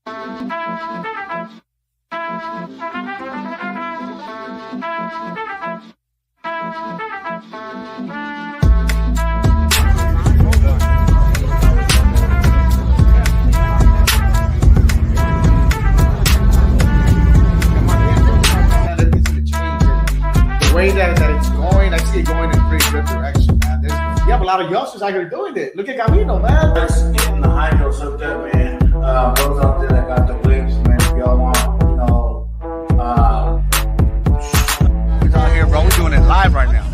The way that it's going, I see it going in a pretty good direction, man. You have a lot of youngsters out here doing it. Look at Camino, man. Just getting the hydros hooked up, man. Those out there that got the whips, man. If y'all want, It's out here, bro. We're doing it live right now.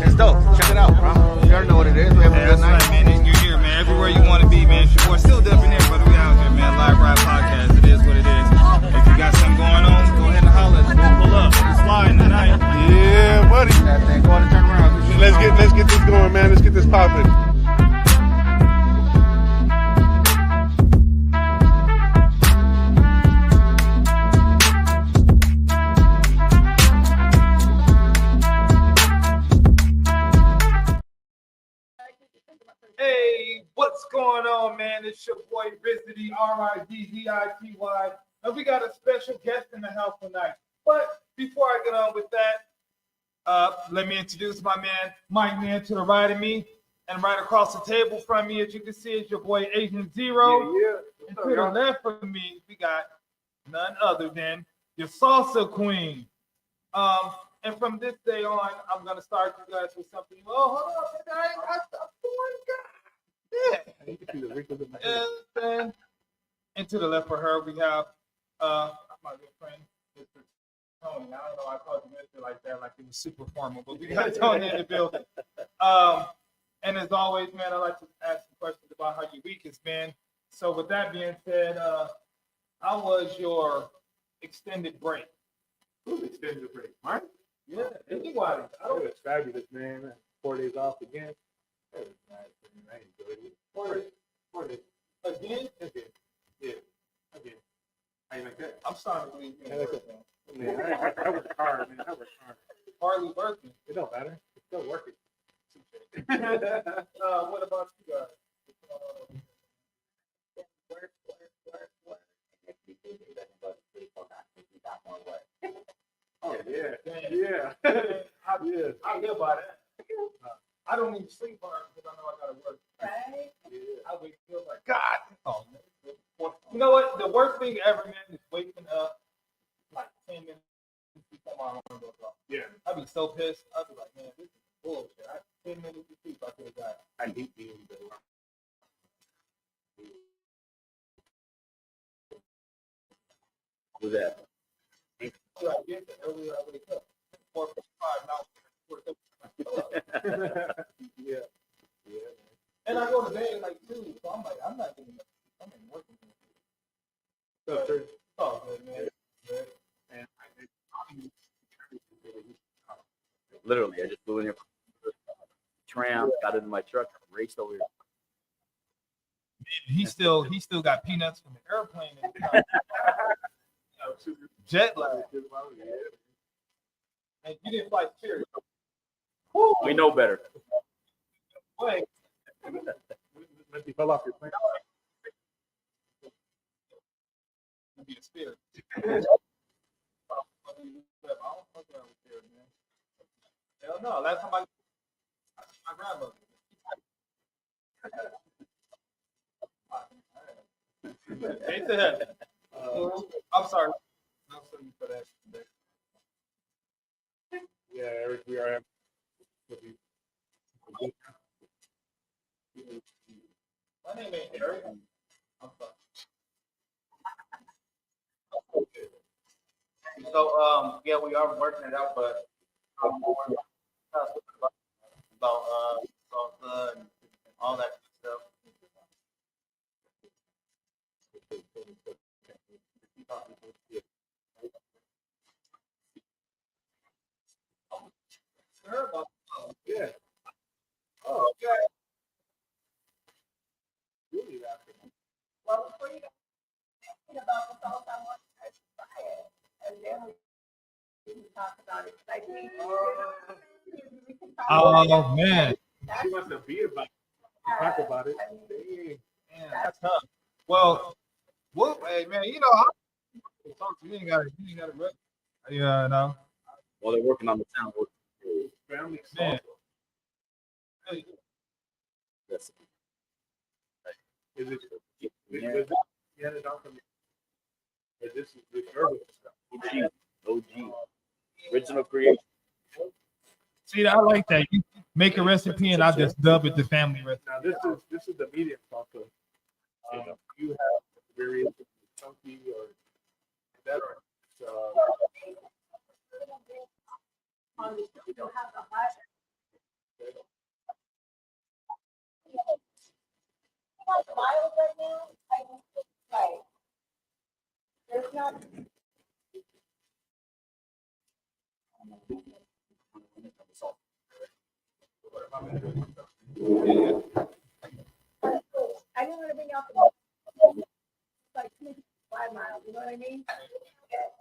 It's dope. Check it out, bro. You already know what it is. We have a good night. Right, man. You're here, man. Everywhere you want to be, man. It's your boy still dipping there, but we out here, man. Live Ride Podcast. It is what it is. If you got something going on, go ahead and holler. We'll pull up. It's sliding tonight. Yeah, buddy. That thing. Go ahead and turn around. Let's get this going, man. Let's get this popping. Hey, what's going on, man? It's your boy Rizzity, R-I-Z-Z-I-T-Y. And we got a special guest in the house tonight. But before I get on with that, let me introduce my man to the right of me. And right across the table from me, as you can see, is your boy Agent Zero. Yeah. And to the left of me, we got none other than your salsa queen. And from this day on, I'm gonna start you guys with something. Oh, hold on, yeah. And to the left of her, we have my good friend, Mr. Tony. I don't know why I called you Mr. like that, like it was super formal, but we got Tony in the building. And as always, man, I like to ask some questions about how your week has been. So with that being said, how was your extended break? Who's extended break? Mine? Yeah, anybody. It was fabulous, man. 4 days off again. That was nice. I enjoyed it. 4 days. Again? Yeah. Again. How you like that? I'm starting to believe you. I like that. Man, I worked hard, man. I worked hard. Hardly working. It don't matter. It's still working. What about you guys? Oh, yeah. Yeah. I live by that. I don't even sleep hard because I know I gotta work. Right? Yeah. I wake up like God. Oh, man. You know what? The worst thing ever, man, is waking up like 10 minutes before my alarm goes off. Yeah. I'd be so pissed. I'd be like, man, this is bullshit. 10 minutes of sleep I could have got. I hate being the who's that? So I get the earlier I wake up. 4:45 now. 4:45. Yeah. And I go to bed at like 2, so I'm like, I'm not getting up. I'm in working. So, sir, Oh, good, man. Good. and Literally, I just flew in here, tram, got into my truck, raced over here. He still got peanuts from the airplane. And, jet lag. And you didn't fly Spirit. We know better. Wait. Let you fell off your plane. Be a Spirit. I don't fuck around with Spirit, man. Hell no. Last time my grandmother. Ain't that? I'm sorry. I'm sorry for that. Yeah, Eric, we are. My name ain't Eric. I'm sorry. So, yeah, we are working it out, but about salsa and all that good stuff. Sure about Yeah. Oh, okay. Really, after. Well, before you go thinking about the sauce, I want you guys to try it. And then we can talk about it. 'Cause I think we can talk about it. Oh man. She wants to be about it. Talk about it. I mean, Man, that's tough. Well, Whoop, hey man, you know, I talk to you. You ain't got to rep. Yeah, no, While they're working on the sound. Family man. salsa. Hey, That's Is it? yeah. You had it out from. This is the herbal stuff. OG. Original creation. see, I like that. You make a recipe and I just dub it the family recipe. Now this is the medium salsa. You have various chunky or that On the, you don't have the hot. Miles right now, I can right. There's not. I didn't want to bring out the like 5 miles. You know what I mean?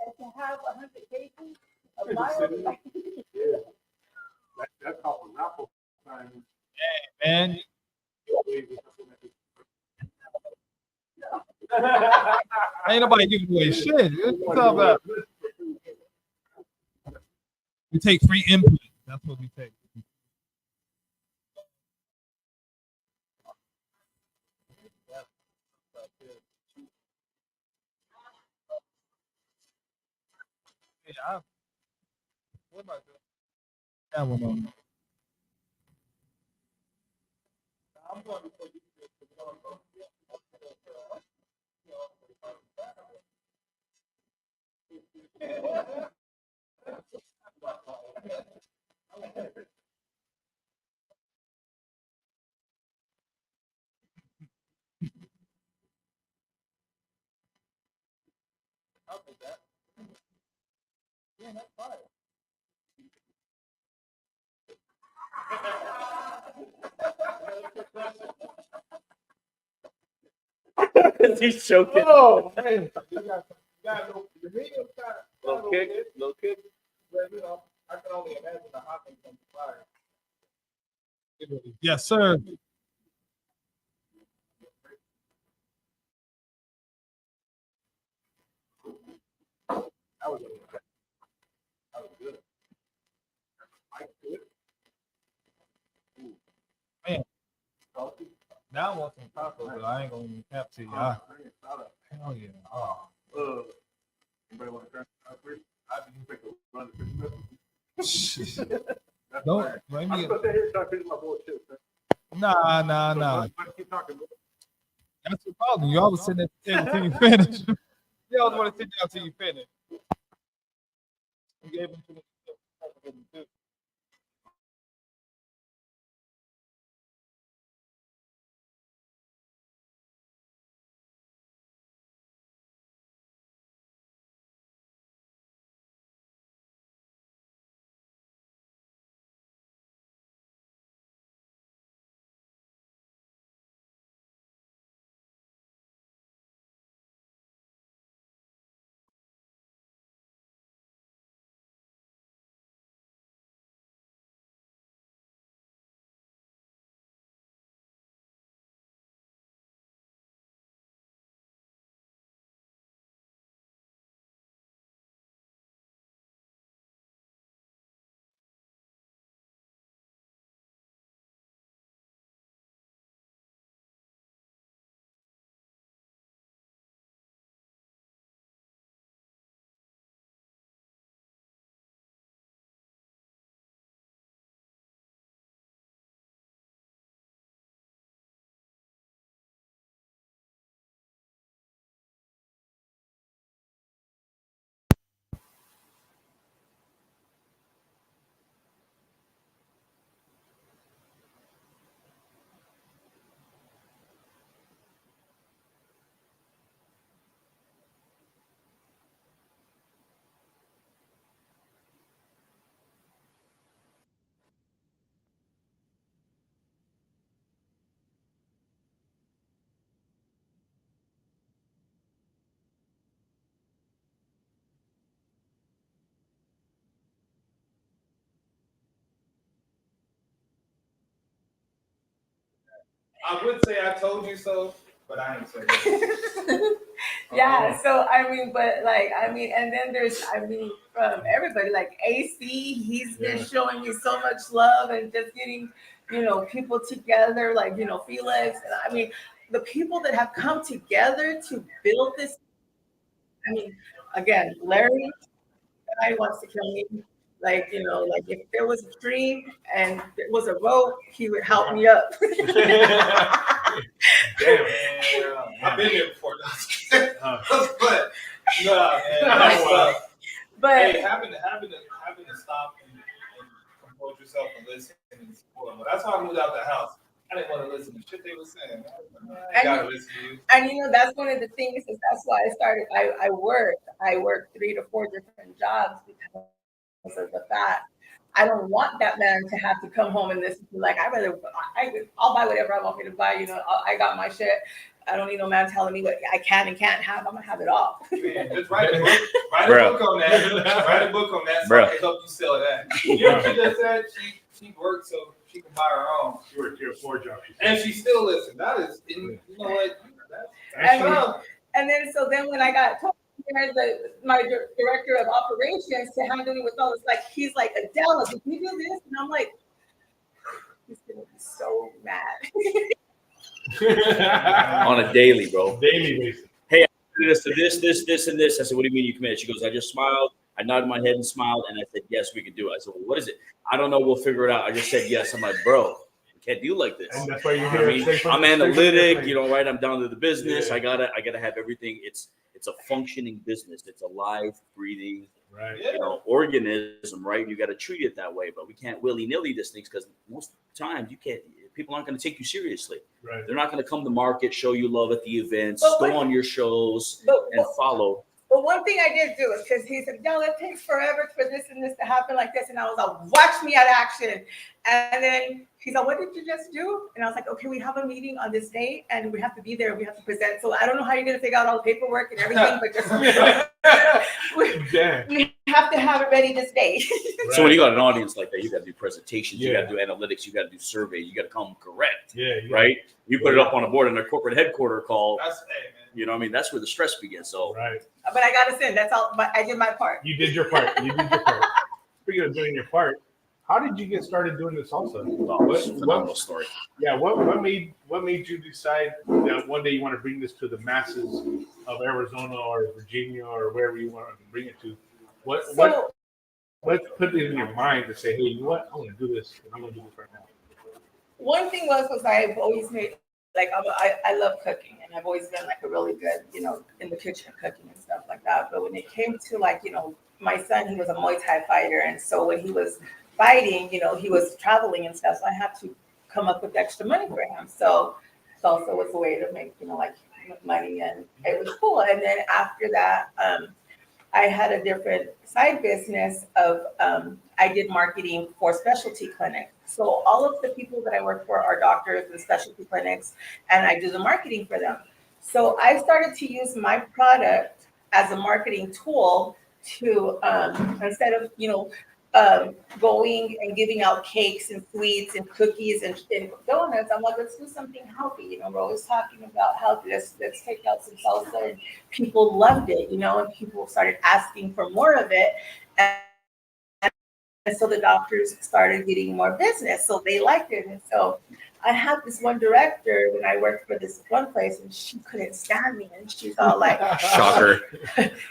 And to have 100 cases of miles, like, that's how an apple time. Man, ain't nobody giving away shit. What you talking about? We take free input. That's what we take. Yeah, what am I doing? That one on. I'm going to put you. I'll take that. Yeah, that's fine. He's choking. Oh man, you got the medium kind. Little kick, little kick. But, you know, I can only imagine the hot thing from the fire. Yes, sir. Man, now I want some tacos, but I ain't gonna even have to. Hell yeah. Oh. Anybody want to try? I didn't take a run to finish. Don't blame I'm me. supposed to hear try to finish my bullshit. Nah. Let's keep talking. That's the problem. You always sitting at the table till you finish. You always want to sit down till you finish. You gave him too much. I would say I told you so, but I ain't saying that. Yeah, so I mean, but like, I mean, and then there's, I mean, from everybody, like AC, he's been showing me so much love and just getting, people together, like, Felix. And I mean, the people that have come together to build this, I mean, again, Larry, guy wants to kill me. Like, like if there was a tree and there was a rope, he would help me up. Damn. I've been there before. But no, man, that's But hey, having to stop and compose yourself and listen and support. Well, that's why I moved out the house. I didn't want to listen to shit they were saying. I gotta listen to you. And that's one of the things is that's why I started. I worked 3 to 4 different jobs because of the fact I don't want that man to have to come home and listen to like I'll buy whatever I want me to buy. I got my shit. I don't need no man telling me what I can and can't have. I'm gonna have it all. Man, just write a book. Write a book on that. Write a book on that so I can help you sell that. You know what she just said? She worked so she can buy her own. She worked here 4 jobs. And she still listens. That is, you know what? And then when I got told my director of operations to handle me with all this, like he's like, Adela, did you do this? And I'm like, he's gonna be so mad. On a daily, bro. Daily basis. Hey, I did this to this, and this. I said, what do you mean you committed? She goes, I just smiled. I nodded my head and smiled, and I said, yes, we can do it. I said, well, what is it? I don't know. We'll figure it out. I just said yes. I'm like, bro, we can't do like this. And that's why you're here. I mean, I'm analytic, right? I'm down to the business. Yeah. I gotta have everything. It's a functioning business. It's a live, breathing, organism, right? You got to treat it that way, but we can't willy-nilly this things because most times people aren't going to take you seriously. Right. They're not going to come to market, show you love at the events, go on your shows, and follow. But one thing I did do is because he said, no, it takes forever for this and this to happen like this. And I was like, watch me at action. And then he's like, what did you just do? And I was like, okay, we have a meeting on this date and we have to be there. We have to present. So I don't know how you're going to figure out all the paperwork and everything, but just we have to have it ready this day. Right. So when you got an audience like that, you got to do presentations, you got to do analytics, you got to do surveys, you got to come correct. Right? You put it up on a board in a corporate headquarter call. You know what I mean? That's where the stress begins. So right. But I got to send. That's all. But I did my part. You did your part. Speaking of doing your part, how did you get started doing the salsa? Phenomenal story. Yeah. What made you decide that one day you want to bring this to the masses of Arizona or Virginia or wherever you want to bring it to? What put it in your mind to say, hey, you know what? I want to do this, and I'm going to do this right now. One thing was I've always made I love cooking, and I've always been like a really good, in the kitchen cooking and stuff like that. But when it came to my son, he was a Muay Thai fighter, and so when he was fighting, he was traveling and stuff. So I had to come up with extra money for him. So salsa was a way to make money, and it was cool. And then after that, I had a different side business of I did marketing for specialty clinics. So all of the people that I work for are doctors and specialty clinics, and I do the marketing for them. So I started to use my product as a marketing tool to instead of going and giving out cakes and sweets and cookies and donuts, I'm like, let's do something healthy. We're always talking about health. Let's take out some salsa, and people loved it, and people started asking for more of it. And so the doctors started getting more business. So they liked it. And so I had this one director when I worked for this one place, and she couldn't stand me. And she's all like, shocker.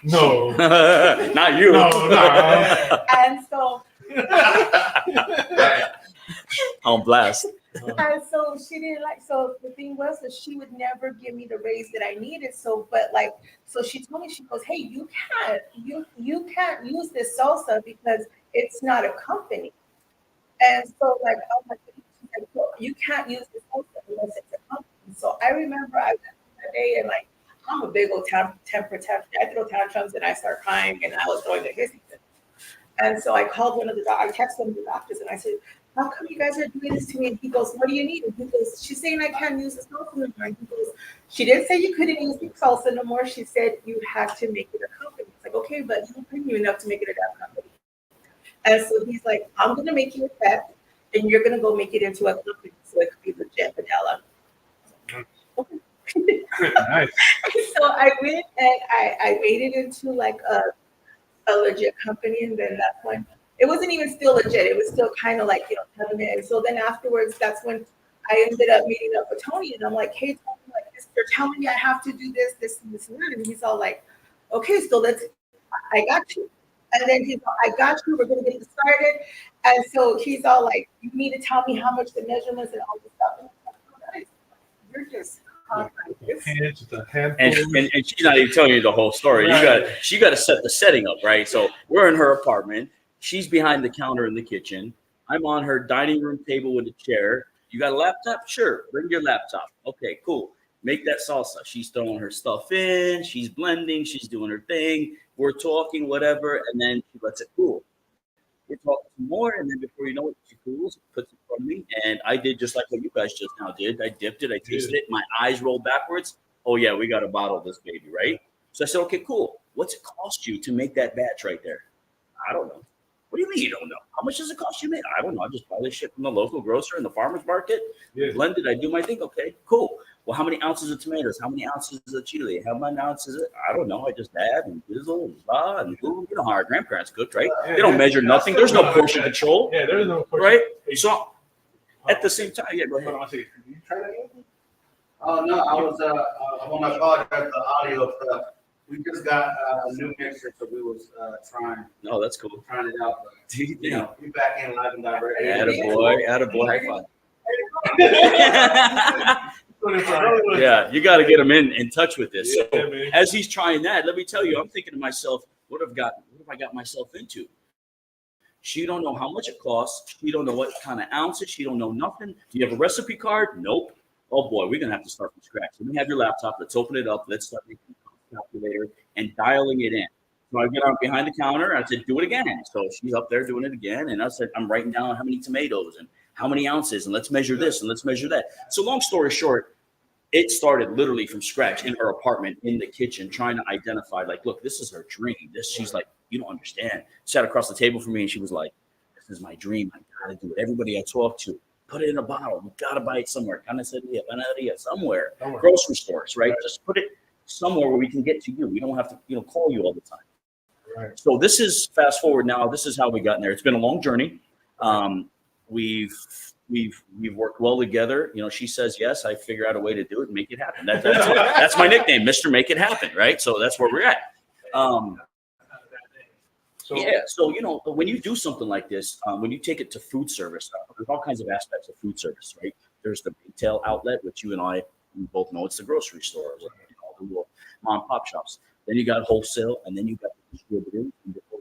No. Not you. No. And so I'm blessed. and so she didn't so the thing was that she would never give me the raise that I needed. So she told me, she goes, hey, you can't use this salsa because it's not a company. And so I'm like, you can't use this salsa unless it's a company. So I remember I went that day, and I'm a big old temper tantrum. I throw tantrums and I start crying, and I was throwing the hissy fit. And so I called one of the doctors. I texted one of the doctors and I said, how come you guys are doing this to me? And he goes, what do you need? And he goes, she's saying I can't use the salsa no more. And he goes, she didn't say you couldn't use the salsa no more. She said you had to make it a company. It's like, okay, but you don't pay me enough to make it a damn company. And so he's like, I'm going to make you a check, and you're going to go make it into a company so it could be legit, Adela. Okay. Nice. So I went and I made it into like a legit company, and then that's when it wasn't even still legit. It was still kind of like, having it. And so then afterwards, that's when I ended up meeting up with Tony, and I'm like, hey, Tony, like they're telling me I have to do this, this, and this, and that. And he's all like, okay, so I got you. And then he's all, I got you. We're gonna get this started. And so he's all like, you need to tell me how much the measurements and all this stuff. And I'm like, oh, guys, you're just Just a handful. And she's not even telling you the whole story. She got to set the setting up, right? So we're in her apartment. She's behind the counter in the kitchen. I'm on her dining room table with a chair. You got a laptop? Sure. Bring your laptop. Okay, cool. Make that salsa. She's throwing her stuff in. She's blending. She's doing her thing. We're talking, whatever. And then she lets it cool. We're talking some more. And then before you know it, she cools, puts it in front of me. And I did just like what you guys just now did. I dipped it. I tasted it. My eyes rolled backwards. Oh, yeah, we got to bottle this baby, right? So I said, okay, cool. What's it cost you to make that batch right there? I don't know. What do you mean you don't know? How much does it cost you to make? I don't know. I just buy this shit from the local grocer in the farmer's market. Yeah. Blend it. I do my thing. Okay, cool. Well, how many ounces of tomatoes? How many ounces of chili? How many ounces? I don't know. I just add and drizzle and blah and boom. You know how our grandparents cooked, right? Yeah, they don't measure nothing. There's no portion control. Yeah, there's no portion. Right? So at the same time, yeah, go ahead. Hold on, did you try that yet? Oh, no, I was, I want to apologize for the audio stuff. We just got a new mixer, so we was No, that's cool. trying it out. But, you know, we back in live and direct. Attaboy. High five. Yeah, you got to get him in touch with this. So man. as he's trying that, let me tell you, I'm thinking to myself, what have I got myself into? She don't know how much it costs. She don't know what kind of ounces. She don't know nothing. Do you have a recipe card? Nope. Oh boy, we're gonna have to start from scratch. Let me have your laptop. Let's open it up. Let's start making a calculator and dialing it in. So I get out behind the counter. I said, do it again. So she's up there doing it again. And I said, I'm writing down how many tomatoes and how many ounces, and let's measure this and let's measure that. So long story short, it started literally from scratch in her apartment, in the kitchen, trying to identify, like, look, this is her dream. She's like, you don't understand. Sat across the table from me and she was like, this is my dream. I gotta do it. Everybody I talk to, put it in a bottle. You gotta buy it somewhere. Canaceria, panaderia, somewhere. Grocery stores, right? Just put it somewhere where we can get to you. We don't have to, call you all the time. Right. So this is fast forward now. This is how we got in there. It's been a long journey. We've worked well together. She says yes. I figure out a way to do it and make it happen. That's my nickname, Mr. Make It Happen. Right. So that's where we're at. So when you do something like this, when you take it to food service, there's all kinds of aspects of food service, right? There's the retail outlet, which you and I both know it's the grocery store, the little mom and pop shops. Then you got wholesale, and then you got the distributors, and before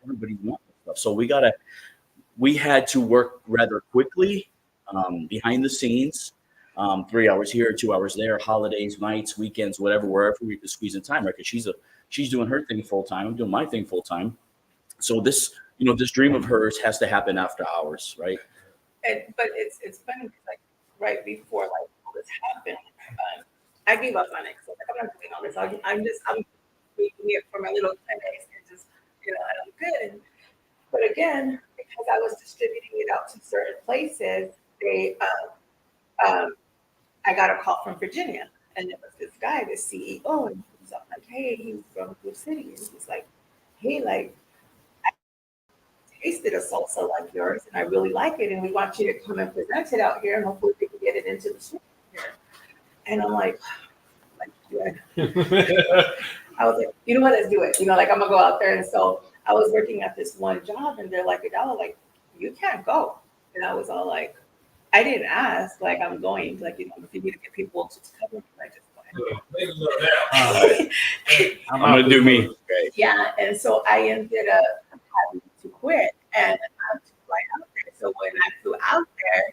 everybody wants stuff. So we had to work rather quickly behind the scenes, 3 hours here, 2 hours there, holidays, nights, weekends, whatever, wherever we could squeeze in time, right? Because she's doing her thing full time, I'm doing my thing full time. So this dream of hers has to happen after hours, right? But it's funny, like right before like all this happened, I gave up on it. So like, I'm not doing all this. I'm making it for my little 10 days and just and I'm good. But again, because I was distributing it out to certain places, I got a call from Virginia, and it was this guy, the CEO, and he was like, hey, he's from Blue City, and he's like, hey, like, I tasted a salsa like yours, and I really like it, and we want you to come and present it out here, and hopefully we can get it into the store here. And I'm like, yeah. I was like, you know what, let's do it. Like I'm gonna go out there. And so I was working at this one job, and they're like, Adela, like, you can't go. And I was all like, I didn't ask, like, I'm going, like, if you need to get people to cover me, I just go ahead. I'm gonna do me. Yeah, and so I ended up having to quit and to fly out there. So when I flew out there,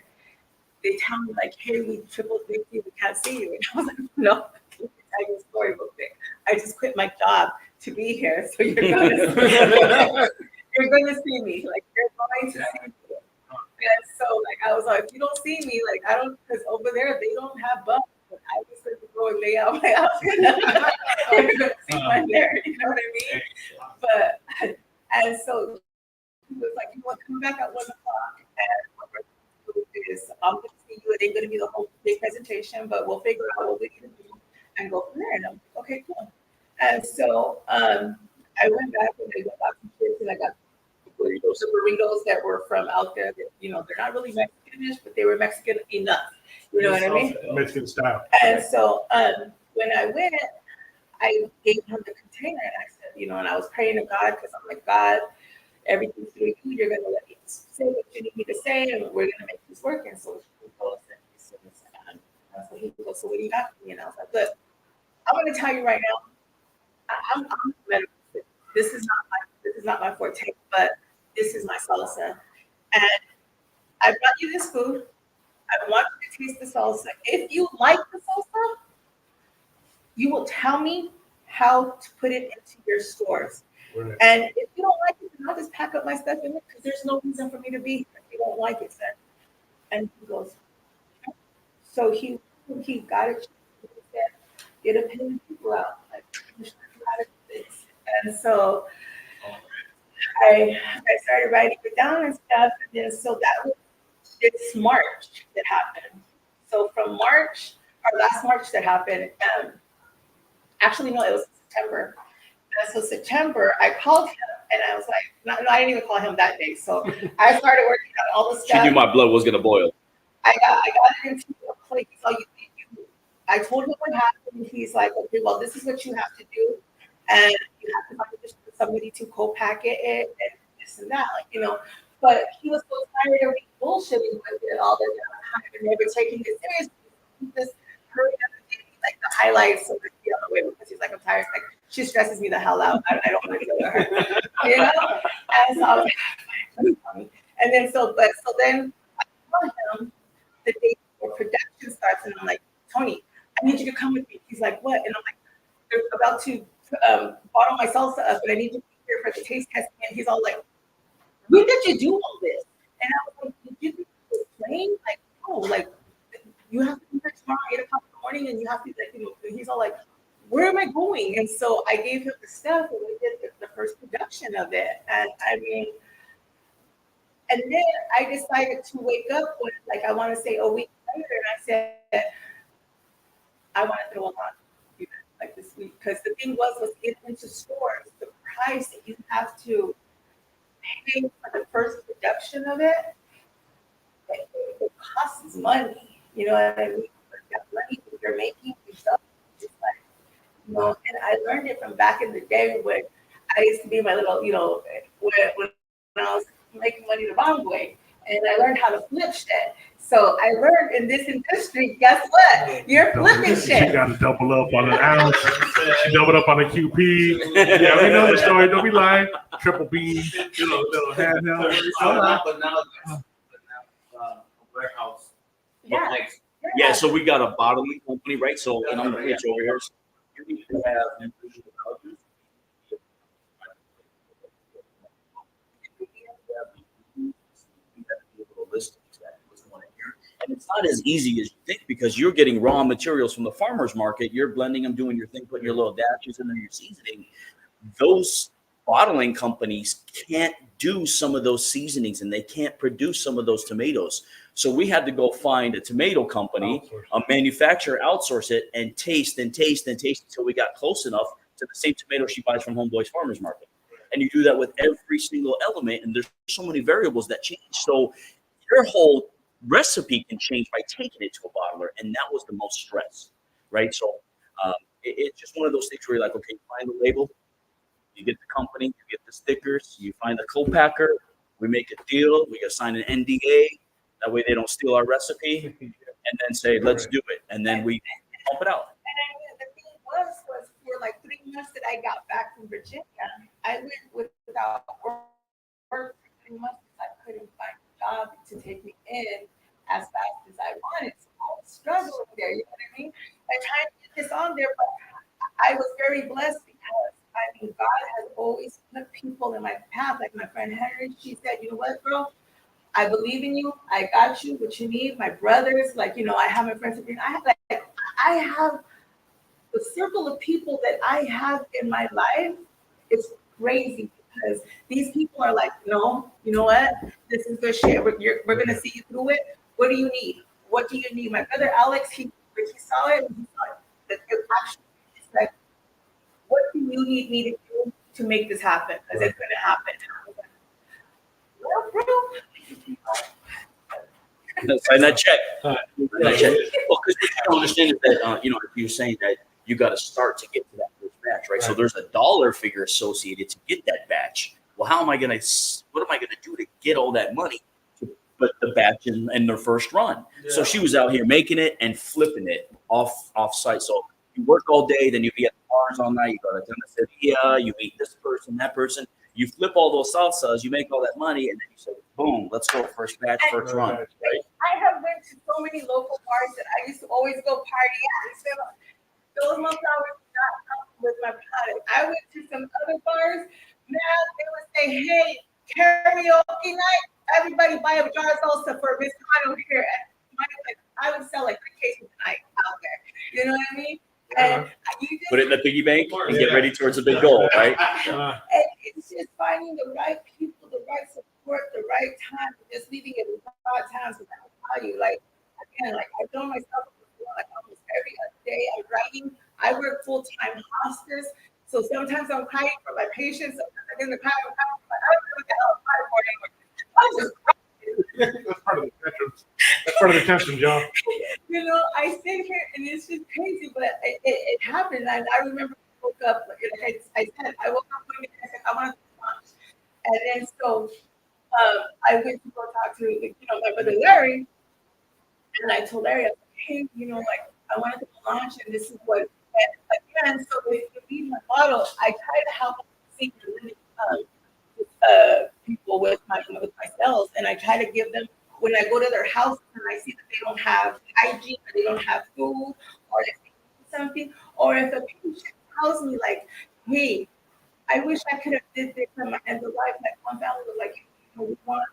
they tell me like, hey, we triple dipped you, we can't see you. And I was like, no, I can't tell you a story real quick. I just quit my job to be here, so you're going to see me. Like, you're going to see me. And so, like, I was like, if you don't see me, like, I don't, because over there, they don't have bugs. But I just have to go and lay out my house. You're going to see one there, you know what I mean? But, and so he was like, you want to come back at 1:00? And what we're going to do is, I'm going to see you. It ain't going to be the whole big presentation, but we'll figure out what we can Okay, cool. And so I went back and I got some kids and I got some burritos that were from out there that, you know, they're not really Mexicanish, but they were Mexican enough. You know what I mean? Mexican style. And so when I went, I gave him the container and I said, you know, and I was praying to God because I'm like, God, everything's through you. You're going to let me say what you need me to say and we're going to make this work. And so he goes, and so he goes, so what do you got for me? And I was like, look, I'm going to tell you right now, I'm medical. This is not my forte, but this is my salsa. And I brought you this food. I want you to taste the salsa. If you like the salsa, you will tell me how to put it into your stores. Right. And if you don't like it, then I'll just pack up my stuff in it because there's no reason for me to be here if you don't like it, sir. And he goes, okay. So he got it. He said, get a pen and paper out. Like, I'm just gonna do how to do this. And so I started writing it down and stuff. And then so that was this March that happened. So from March, or last March that happened, actually no, it was September. And so September, I called him and I was like, no, I didn't even call him that day. So I started working on all the She stuff. knew my blood was gonna boil. I got it into a place. So I told him what happened. He's like, okay, well, this is what you have to do. And you have to find somebody to co-packet it and this and that, like, you know. But he was so tired of me bullshitting with it all the time and never taking it seriously. He just hurried up and gave me like the highlights so that the other way because he's like, I'm tired. Like, she stresses me the hell out. I don't want to deal with her. You know? And so I was like, and then then I tell him the day before production starts, and I'm like, Tony, I need you to come with me. He's like, what? And I'm like, they're about to bottle my salsa up, and I need you to be here for the taste testing. And he's all like, when did you do all this? And I was like, did you do this plane? Like, no, like, you have to be here tomorrow at 8 o'clock in the morning, and you have to, like, you know, he's all like, where am I going? And so I gave him the stuff, and we did the first production of it. And I mean, and then I decided to wake up with, like, I want to say a week later, and I said, I want to throw a lot like this week. Because the thing was getting into stores, the price that you have to pay for the first production of it, it costs money. You know what I mean? That money that you're making yourself, just like, you know, and I learned it from back in the day when I used to be my little, you know, when I was making money the wrong way. And I learned how to flip shit. So I learned in this industry, guess what? You're flipping shit. She got to double up on an ounce. She doubled up on a QP. Yeah, we know the story. Don't be lying. Triple beam, little handheld. But now, warehouse. Yeah. Yeah, so we got a bottling company, right? So, and I'm gonna pitch over here. So you need to have nutritional values. And it's not as easy as you think because you're getting raw materials from the farmer's market. You're blending them, doing your thing, putting your little dashes in there, your seasoning. Those bottling companies can't do some of those seasonings and they can't produce some of those tomatoes. So we had to go find a tomato company, a manufacturer, outsource it, and taste until we got close enough to the same tomato she buys from Homeboy's Farmers Market. And you do that with every single element, and there's so many variables that change. So your whole recipe can change by taking it to a bottler, and that was the most stress, right? So it's just one of those things where you're like, okay, you find the label, you get the company, you get the stickers, you find the co-packer, we make a deal, we gotta sign an NDA, that way they don't steal our recipe, and then say, let's do it, and then we pump it out. And the thing was for like 3 months that I got back from Virginia, I went without work for 3 months because I couldn't find a job to take me in as fast as I wanted. So I was struggling there, you know what I mean? I tried to get this on there, but I was very blessed because I mean, God has always put people in my path. Like my friend Henry, she said, you know what, girl? I believe in you. I got you. What you need, my brothers. Like, you know, I have my friends. I have the circle of people that I have in my life. It's crazy because these people are like, no, you know what? This is good shit. We're gonna see you through it. What do you need? What do you need? My brother Alex, he saw it. And he saw it. That it actually is like you need me to do to make this happen? Because it's gonna happen. I was like, well, bro, Sign that check. Uh, Sign that check. Well, because what you don't understand is that, you know, you're saying that you got to start to get to that first batch, right? So Right. there's a dollar figure associated to get that batch. Well, what am I going to do to get all that money to put the batch in their first run? So she was out here making it and flipping it off site. So you work all day, then you be at the bars all night. You go to Tennessee, you meet this person, that person. You flip all those salsas, you make all that money, and then you say, boom, let's go first batch, first run. Right? I have went to so many local bars that I used to always go party at. So those months I was not comfortable with my product. I went to some other bars. Now they would say, hey, karaoke night, everybody buy a jar of salsa for Miss Cano here. And I would sell like 3 cases a night out there. You know what I mean? And you just Put it in the piggy bank and get ready towards a big goal, right? and it's just finding the right people, the right support, the right time, just leaving it in God's hands without value. Like again, like I've done myself like almost every other day. I'm writing. I work full-time hospice, so sometimes I'm crying for my patients. Sometimes I'm in the car, I'm crying, but I don't know what the hell I'm crying for anymore. I'm just crying. That's part of the tantrum. That's part of the tantrum, John. You know, I sit here and it's just crazy, but it happened. And I remember I woke up, like I said, I woke up one day and I said, I want to lunch. And then so I went to go talk to, my brother Larry. And I told Larry, I was like, hey, like I wanted to go lunch and this is what, and again, so if you read my bottle, I try to help senior living people with my cells, and I try to give them when I go to their house and I see that they don't have hygiene or they don't have food or if they need something, or if a patient tells me like, hey, I wish I could have did this in my end of life. Like one family was like, we want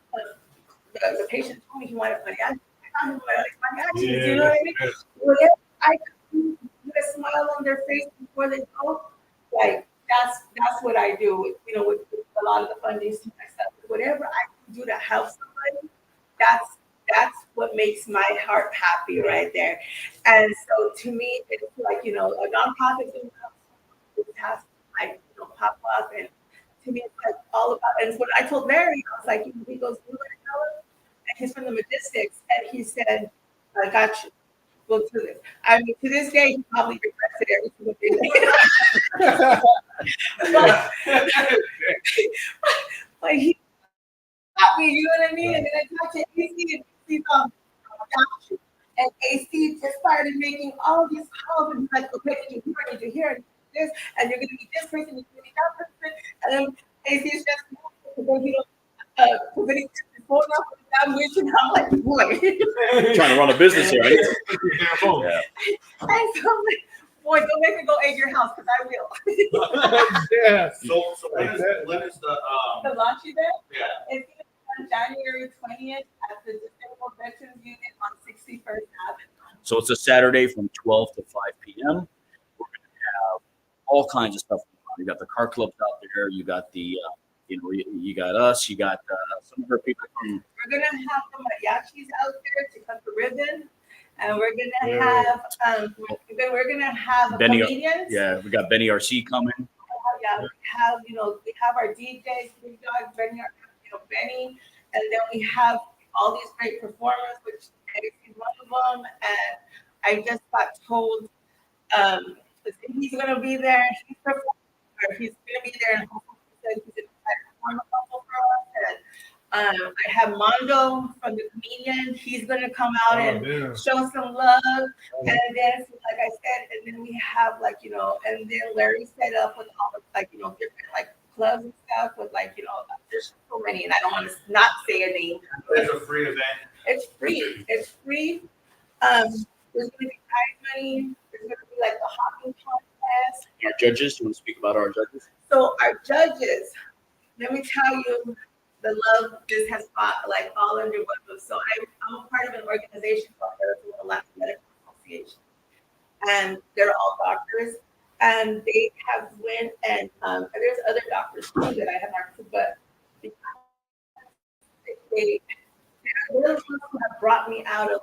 the patient told me he wanted mariachi. I got him mariachi. You know what I mean? Whatever I could do, put a smile on their face before they go, like that's what I do with with a lot of the fundings to myself. Whatever I can do to help somebody, that's what makes my heart happy right there. And so to me, it's like a nonprofit thing has like pop up, and to me it's like all about. And when I told Larry, I was like, he goes, "You want to tell him?" And he's from the Logistics, and he said, "I got you. We'll do this." I mean, to this day, he probably regrets it every single day. but he got me, you know what I mean? And then I talked to AC, and he's got you. And AC just started making all these calls and he's like, okay, did you hear this? And you're gonna be this person, you're gonna be that person. And then AC is just because he don't because he phone up with that wish, and I'm like, boy. Trying to run a business here, right? Yeah. And so I'm like, boy, don't make me go egg your house because I will. Yeah. So when is The launch event? yeah. It's on January 20th at the Disabled Veterans Unit on 61st Avenue. So it's a Saturday from 12 to 5 p.m. We're going to have all kinds of stuff. You got the car clubs out there. You got the, you got us. You got some of our people from. We're gonna have the mariachis out there to cut the ribbon, and we're gonna have we're gonna have Benny, comedians. Yeah, we got Benny RC coming. Yeah, we have our DJs, Big Dog, Benny, and then we have all these great performers, which is one of them. And I just got told he's gonna be there. He's performing, or he's gonna be there, and hopefully he said he's gonna perform a couple for us. And I have Mondo from the comedian. He's gonna come out and show some love and then, like I said, and then we have and then Larry set up with all the different clubs and stuff with there's so many, and I don't want to not say a name. It's a free event. It's free. It's free. There's gonna be prize money. There's gonna be the hopping contest. Our judges. You want to speak about our judges? So our judges, let me tell you, the love this has brought all under one roof. So I'm a part of an organization called Arizona Latin Medical Association, and they're all doctors, and they have went and there's other doctors too that I have marked, but because they're the ones who have brought me out of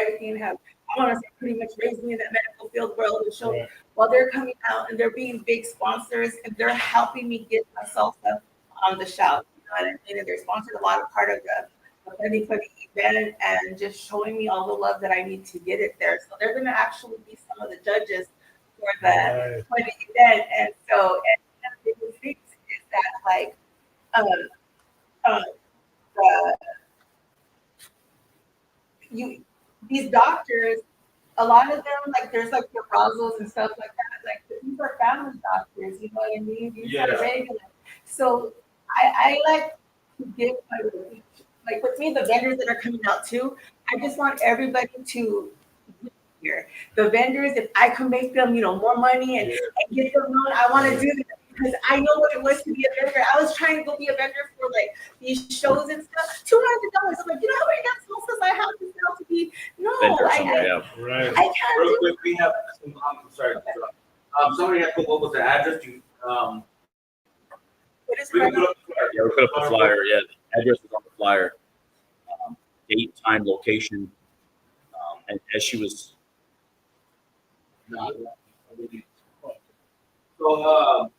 everything, have I want to say pretty much raised me in that medical field world and show Right. while they're coming out and they're being big sponsors and they're helping me get my salsa on the shelf. You know what I mean? And they're sponsored a lot of part of the funding for the event and just showing me all the love that I need to get it there. So they're going to actually be some of the judges for Right. the event. And so, and one of the biggest things is that like, um, the you these doctors, a lot of them, like there's like the Rosals and stuff like that. Like these are family doctors, you know what I mean? These are Yeah. regular. So I like to give like with me, the vendors that are coming out too, I just want everybody to here. The vendors, if I can make them, you know, more money and get them on, I want to do that because I know what it was to be a vendor. I was trying to go be a vendor for like these shows and stuff. $200. I'm like, you know how many salsas I have to sell to be? No, Vendor I somewhere, yeah. Right. can't Real do quick, we have, I'm sorry. Somebody had to go with the address to, what is we can it. put up the flyer. Yeah, we put up the flyer. Yeah, the address is on the flyer. Date, time, location. And as she was, So,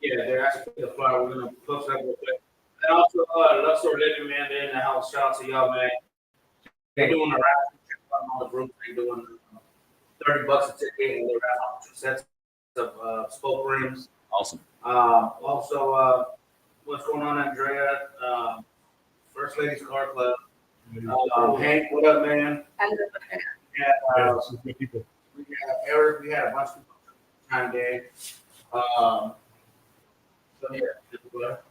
yeah, they're asking for the flyer. We're gonna post that real quick. And also, Luxor Living, man, they're in the house. Shout out to y'all, man. They're doing a raffle. Check out all the groups. They're doing $30 a ticket, and they're raffling 2 sets of spoke rims. awesome. Also, what's going on, Andrea? First Ladies Car Club. Hank, what up, man? I love it. Yeah, Yeah, some good people. we had Eric. We had a bunch of people time day. So yeah, just what?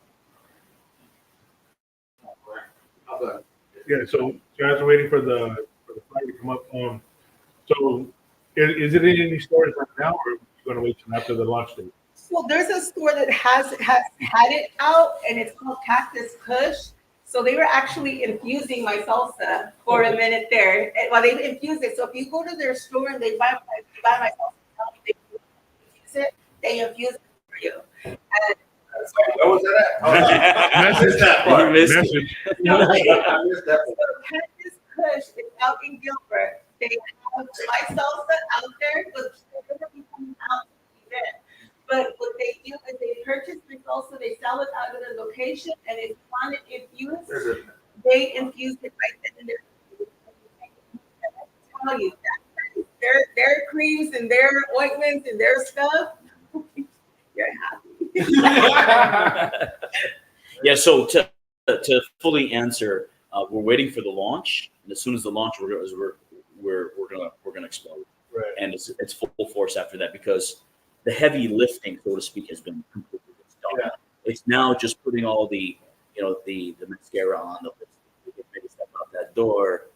Okay. Yeah, so you guys are waiting for the flyer to come up. So is it in any stores right now, or are you going to wait till after the launch date? So there's a store that has had it out, and it's called Cactus Kush. So they were actually infusing my salsa for a minute there. Well, they infused it. So if you go to their store and they buy my salsa, they infuse it. They infuse it for you. And Where was that at? I missed that part. You missed it. Message. no, I missed that so part. Cactus Kush is out in Gilbert. They have my salsa out there, but they're going to be coming out to the event. But what they do is they purchase the salsa, they sell it out of the location, and if you want it infused, There's a- they infuse it right then and there. I tell you that their creams and their ointments and their stuff, you're happy. Yeah, so to fully answer, we're waiting for the launch, and as soon as the launch, we're gonna explode, Right. and it's full force after that because the heavy lifting, so to speak, has been completely done. Yeah. It's now just putting all the the mascara on, the lipstick, maybe step out that door,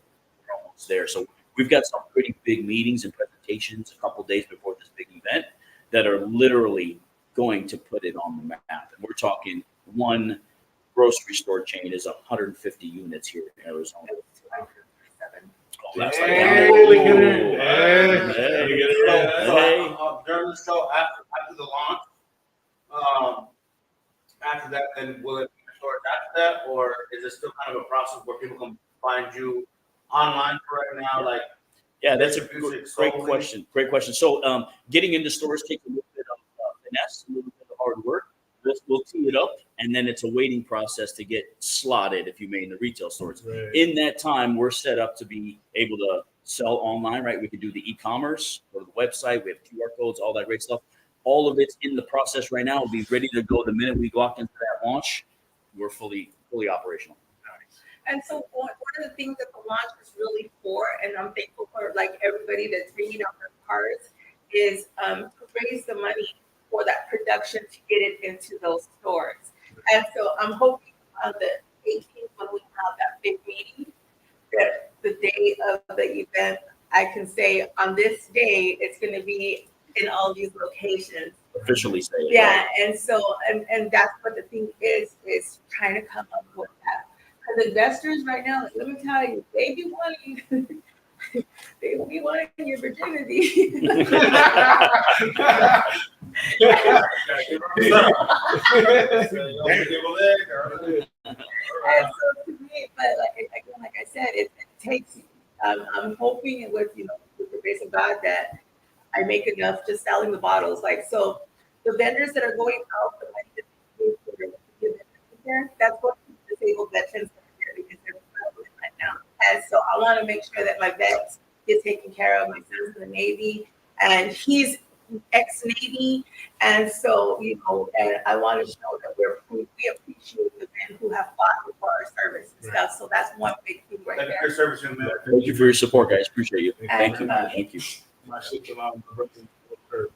we're almost there. So we've got some pretty big meetings and presentations a couple days before this big event that are literally going to put it on the map. And we're talking one grocery store chain is 150 units here in Arizona. Oh, that's like Hey, down look at there. it. Hey, look at it. So, during the show, after the launch, after that, then will it be stores after that, or is it still kind of a process where people can find you online for right now? Like, Yeah, that's a Music great solely. question. Great question. So, getting into stores takes a little bit of finesse, a little bit of hard work. We'll tee it up, and then it's a waiting process to get slotted, if you may, in the retail stores. Right. In that time, we're set up to be able to sell online, right? We can do the e-commerce, go to the website. We have QR codes, all that great stuff. All of it's in the process right now. We'll be ready to go the minute we walk into that launch. We're fully operational. And so one of the things that the launch is really for, and I'm thankful for like everybody that's bringing out their cards, is to raise the money for that production to get it into those stores. And so I'm hoping on the 18th when we have that big meeting, that the day of the event, I can say on this day, it's going to be in all these locations. Officially say it. Yeah, and so and that's what the thing is trying to come up with that. Because investors right now, like, let me tell you, they be wanting your virginity. And so to me, but like I said, it takes I'm hoping with with the grace of God that I make enough just selling the bottles. Like, so the vendors that are going out, the money that they pay for the vendors, that's what disabled veterans are here because they're struggling right now. And so I want to make sure that my vets get taken care of. My son's in the Navy, and he's ex-Navy, and so and I want to show that we appreciate the men who have fought for our service and stuff. So that's one big thing right Thank you for there. your service, young man. Thank you for your support, guys. Appreciate you. Thank you. And, Thank you. My sister-in-law, my brother, her.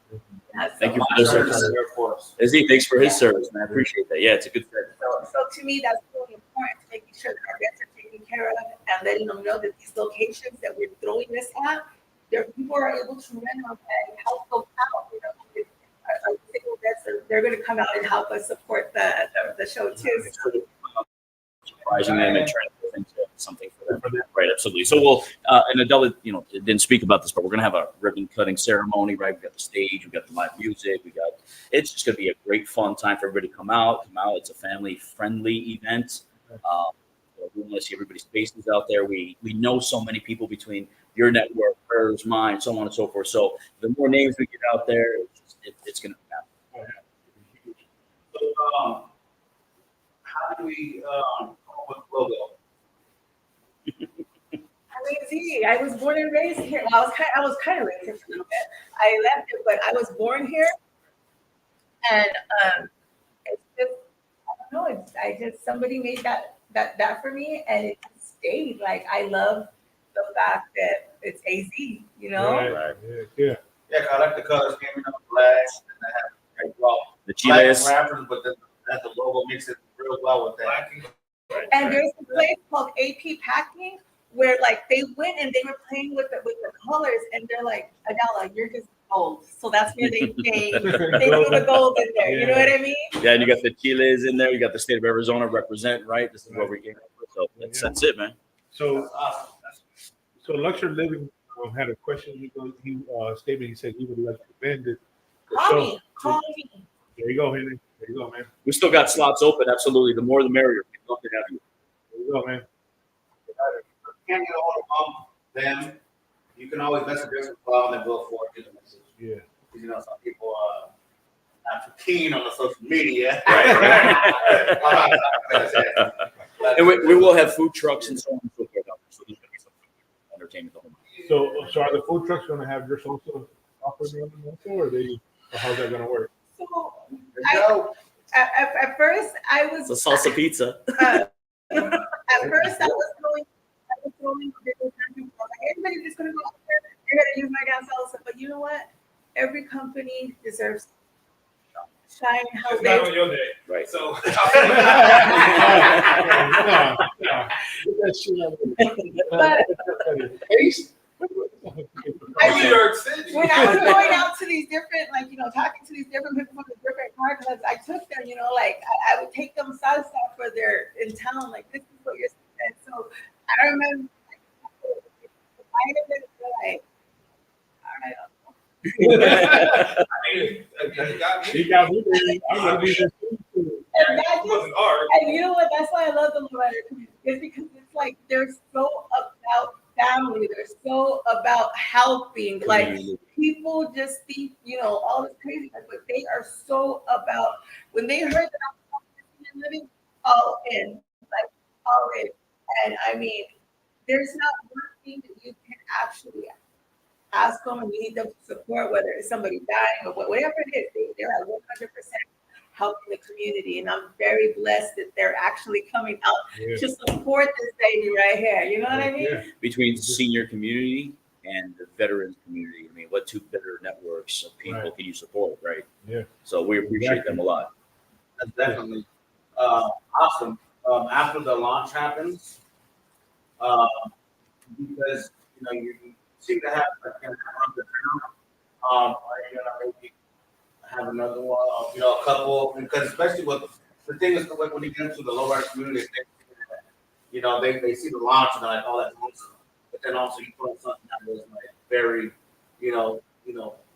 Thank you My for your service service. in the Air Force. Izzy, thanks for his service, man. I appreciate that. Yeah, it's a good service. So to me, that's really important, making sure that our vets are taken care of and letting them know that these locations that we're throwing this at, people are able to rent them and help them out. Our single vets they're going to come out and help us support the show too. Surprising them and trying to put into something for them. Right, absolutely. So we'll, and Adela, didn't speak about this, but we're going to have a ribbon cutting ceremony, right? We've got the stage, we've got the live music, it's just going to be a great fun time for everybody to come out. It's a family friendly event. We want to see everybody's faces out there. We know so many people between your network, hers, mine, so on and so forth. So the more names we get out there, it's going to happen. So, how do we come up with the logo? I was born and raised here. Well, I was kind of raised here for a little bit. I left it, but I was born here, and it's just I don't know. I just somebody made that for me, and it stayed. Like I love the fact that it's AZ. Right. Yeah. Yeah, I like the colors, black, and The black chiles. wrappers, but the logo makes it real well with that. And there's a place called AP Packing where like they went and they were playing with the colors, and they're like, Adela, you're just gold. So that's where they threw the gold in there. You know what I mean? Yeah, and you got the chiles in there. You got the state of Arizona represent, right? This is what we came up with. So that's it, man. So Luxury Living had a question. He statement. He said he would like to vend it. Call me. There you go, Henry. There you go, man. We still got slots open. Absolutely. The more the merrier. We'd love to have you. There you go, man. If you can't get a hold of them, you can always message us as well and then we'll forward you the message. Yeah. Because some people are not too keen on the social media. Right. And we will have food trucks and so on and so forth. So there's going to be some entertainment. So are the food trucks going to have your salsa offering on them also, or how's that going to work? So at first I was It's a salsa pizza. At first I was throwing like everybody's just gonna go out there, they're gonna use my damn salsa. But you know what? Every company deserves shine how It's not they on your day. Right. So New York City. when I was going out to these different, talking to these different people from the different car clubs, I took them, I would take them salsa for their in town, like this is what you're saying. So I remember like, all right. He got me there. I'm going to be there too. And that It wasn't hard. and you know what? That's why I love the Loretta community. It's because it's like they're so about family. They're so about helping. Like people just think, all this crazy, but they are so about. When they heard that I was living, all in, like all in. And I mean, there's not one thing that you can actually ask them and you need them to support, whether it's somebody dying or whatever it is. They're at 100% helping the community, and I'm very blessed that they're actually coming out to support this baby right here. You know what I mean? Yeah. Between the senior community and the veterans community, I mean, what two better networks of people can you support, right? Yeah. So we appreciate them a lot. That's definitely awesome. After the launch happens, because you seem to have are you gonna maybe have another one, a couple, because especially with the thing is like when you get into the low rider community, they see the launch and they're like, oh, that's awesome. But then also you put on something that was like very,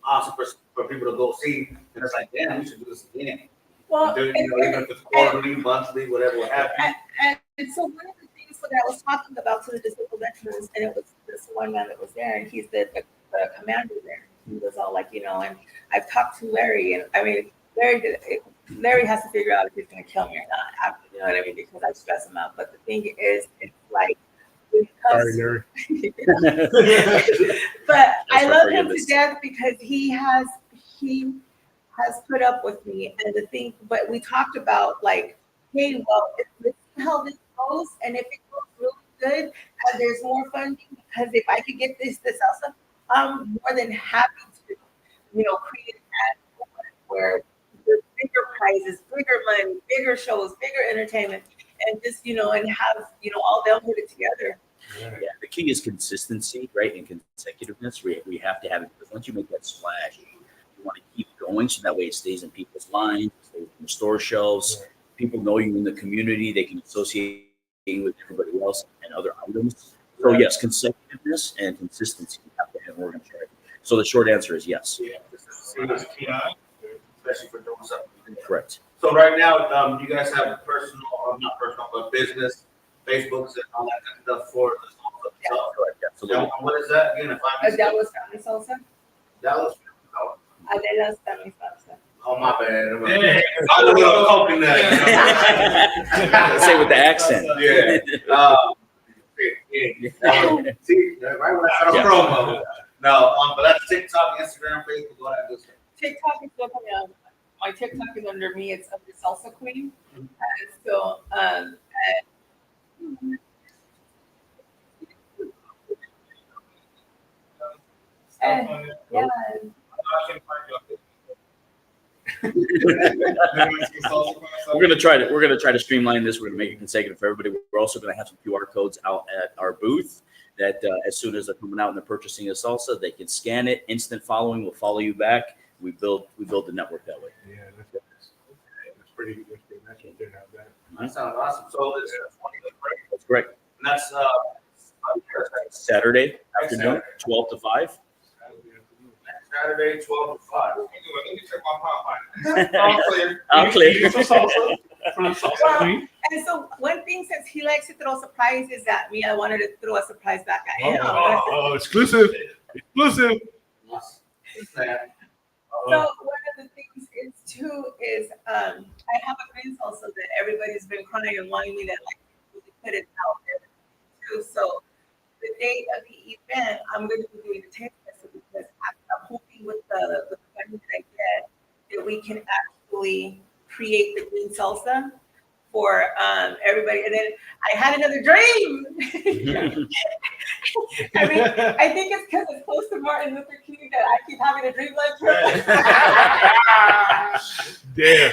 awesome for people to go see, and it's like, damn, we should do this again. Well, Even if it's quarterly, monthly, whatever, what have you. and so one of the things that I was talking about to the disabled veterans, and it was the this one man that was there, and he's the commander there. He was all like, and I've talked to Larry, and I mean, Larry has to figure out if he's going to kill me or not. You know what I mean? Because I stress him out. But the thing is, it's like, Sorry, Larry. but I for love him to forgiveness. death because he has put up with me. And the thing, but we talked about like, hey, well, let's see how this goes, and if it goes really good, and there's more funding, because if I could get this also, I'm more than happy to, create an ad where there's bigger prizes, bigger money, bigger shows, bigger entertainment, and just and have all them put it together. Yeah, the key is consistency, right? And consecutiveness. We have to have it because once you make that splash, you want to keep going so that way it stays in people's minds, it stays in the store shelves. Yeah. People know you in the community, they can associate you with everybody else and other items. So yes, consecutiveness and consistency have to have organized. So the short answer is yes. Yeah, especially for doing something. Correct. So right now, you guys have personal, not personal, but business, Facebooks and all that kind of stuff for the salsa itself. Correct. Absolutely. And what is that again? If I Adela's Family Salsa. Dallas. Oh, Adela's Family Salsa. oh my bad. Yeah. I was hoping that. Say with the accent. Yeah. Yeah. See, right when I started promo. No, but that's TikTok, Instagram, Facebook, all that good stuff. TikTok is still coming out. My TikTok is under me. It's under Salsa Queen. And so, yeah. We're gonna try to streamline this. We're gonna make it consecutive for everybody. We're also gonna have some QR codes out at our booth that as soon as they're coming out and they're purchasing a salsa, they can scan it. Instant following will follow you back. We build the network that way. Yeah, that's pretty nice right there. That sounds awesome. So it's 20th, right? That's correct. And that's Saturday afternoon, 12 to 5. Saturday, 12 to 5. Let me check my Popeye. All clear. All clear. You get some salsa from the salsa queen. And so one thing, since he likes to throw surprises at me, I wanted to throw a surprise back at him. Oh, exclusive. Exclusive. So one of the things is I have a green salsa that everybody's been crying and wanting me to like really put it out there too. So the day of the event, I'm going to be doing a taste test because I'm hoping with the funding that I get that we can actually create the green salsa for everybody. And then I had another dream. I mean, I think it's because it's close to Martin Luther King that I keep having a dream like her. Damn.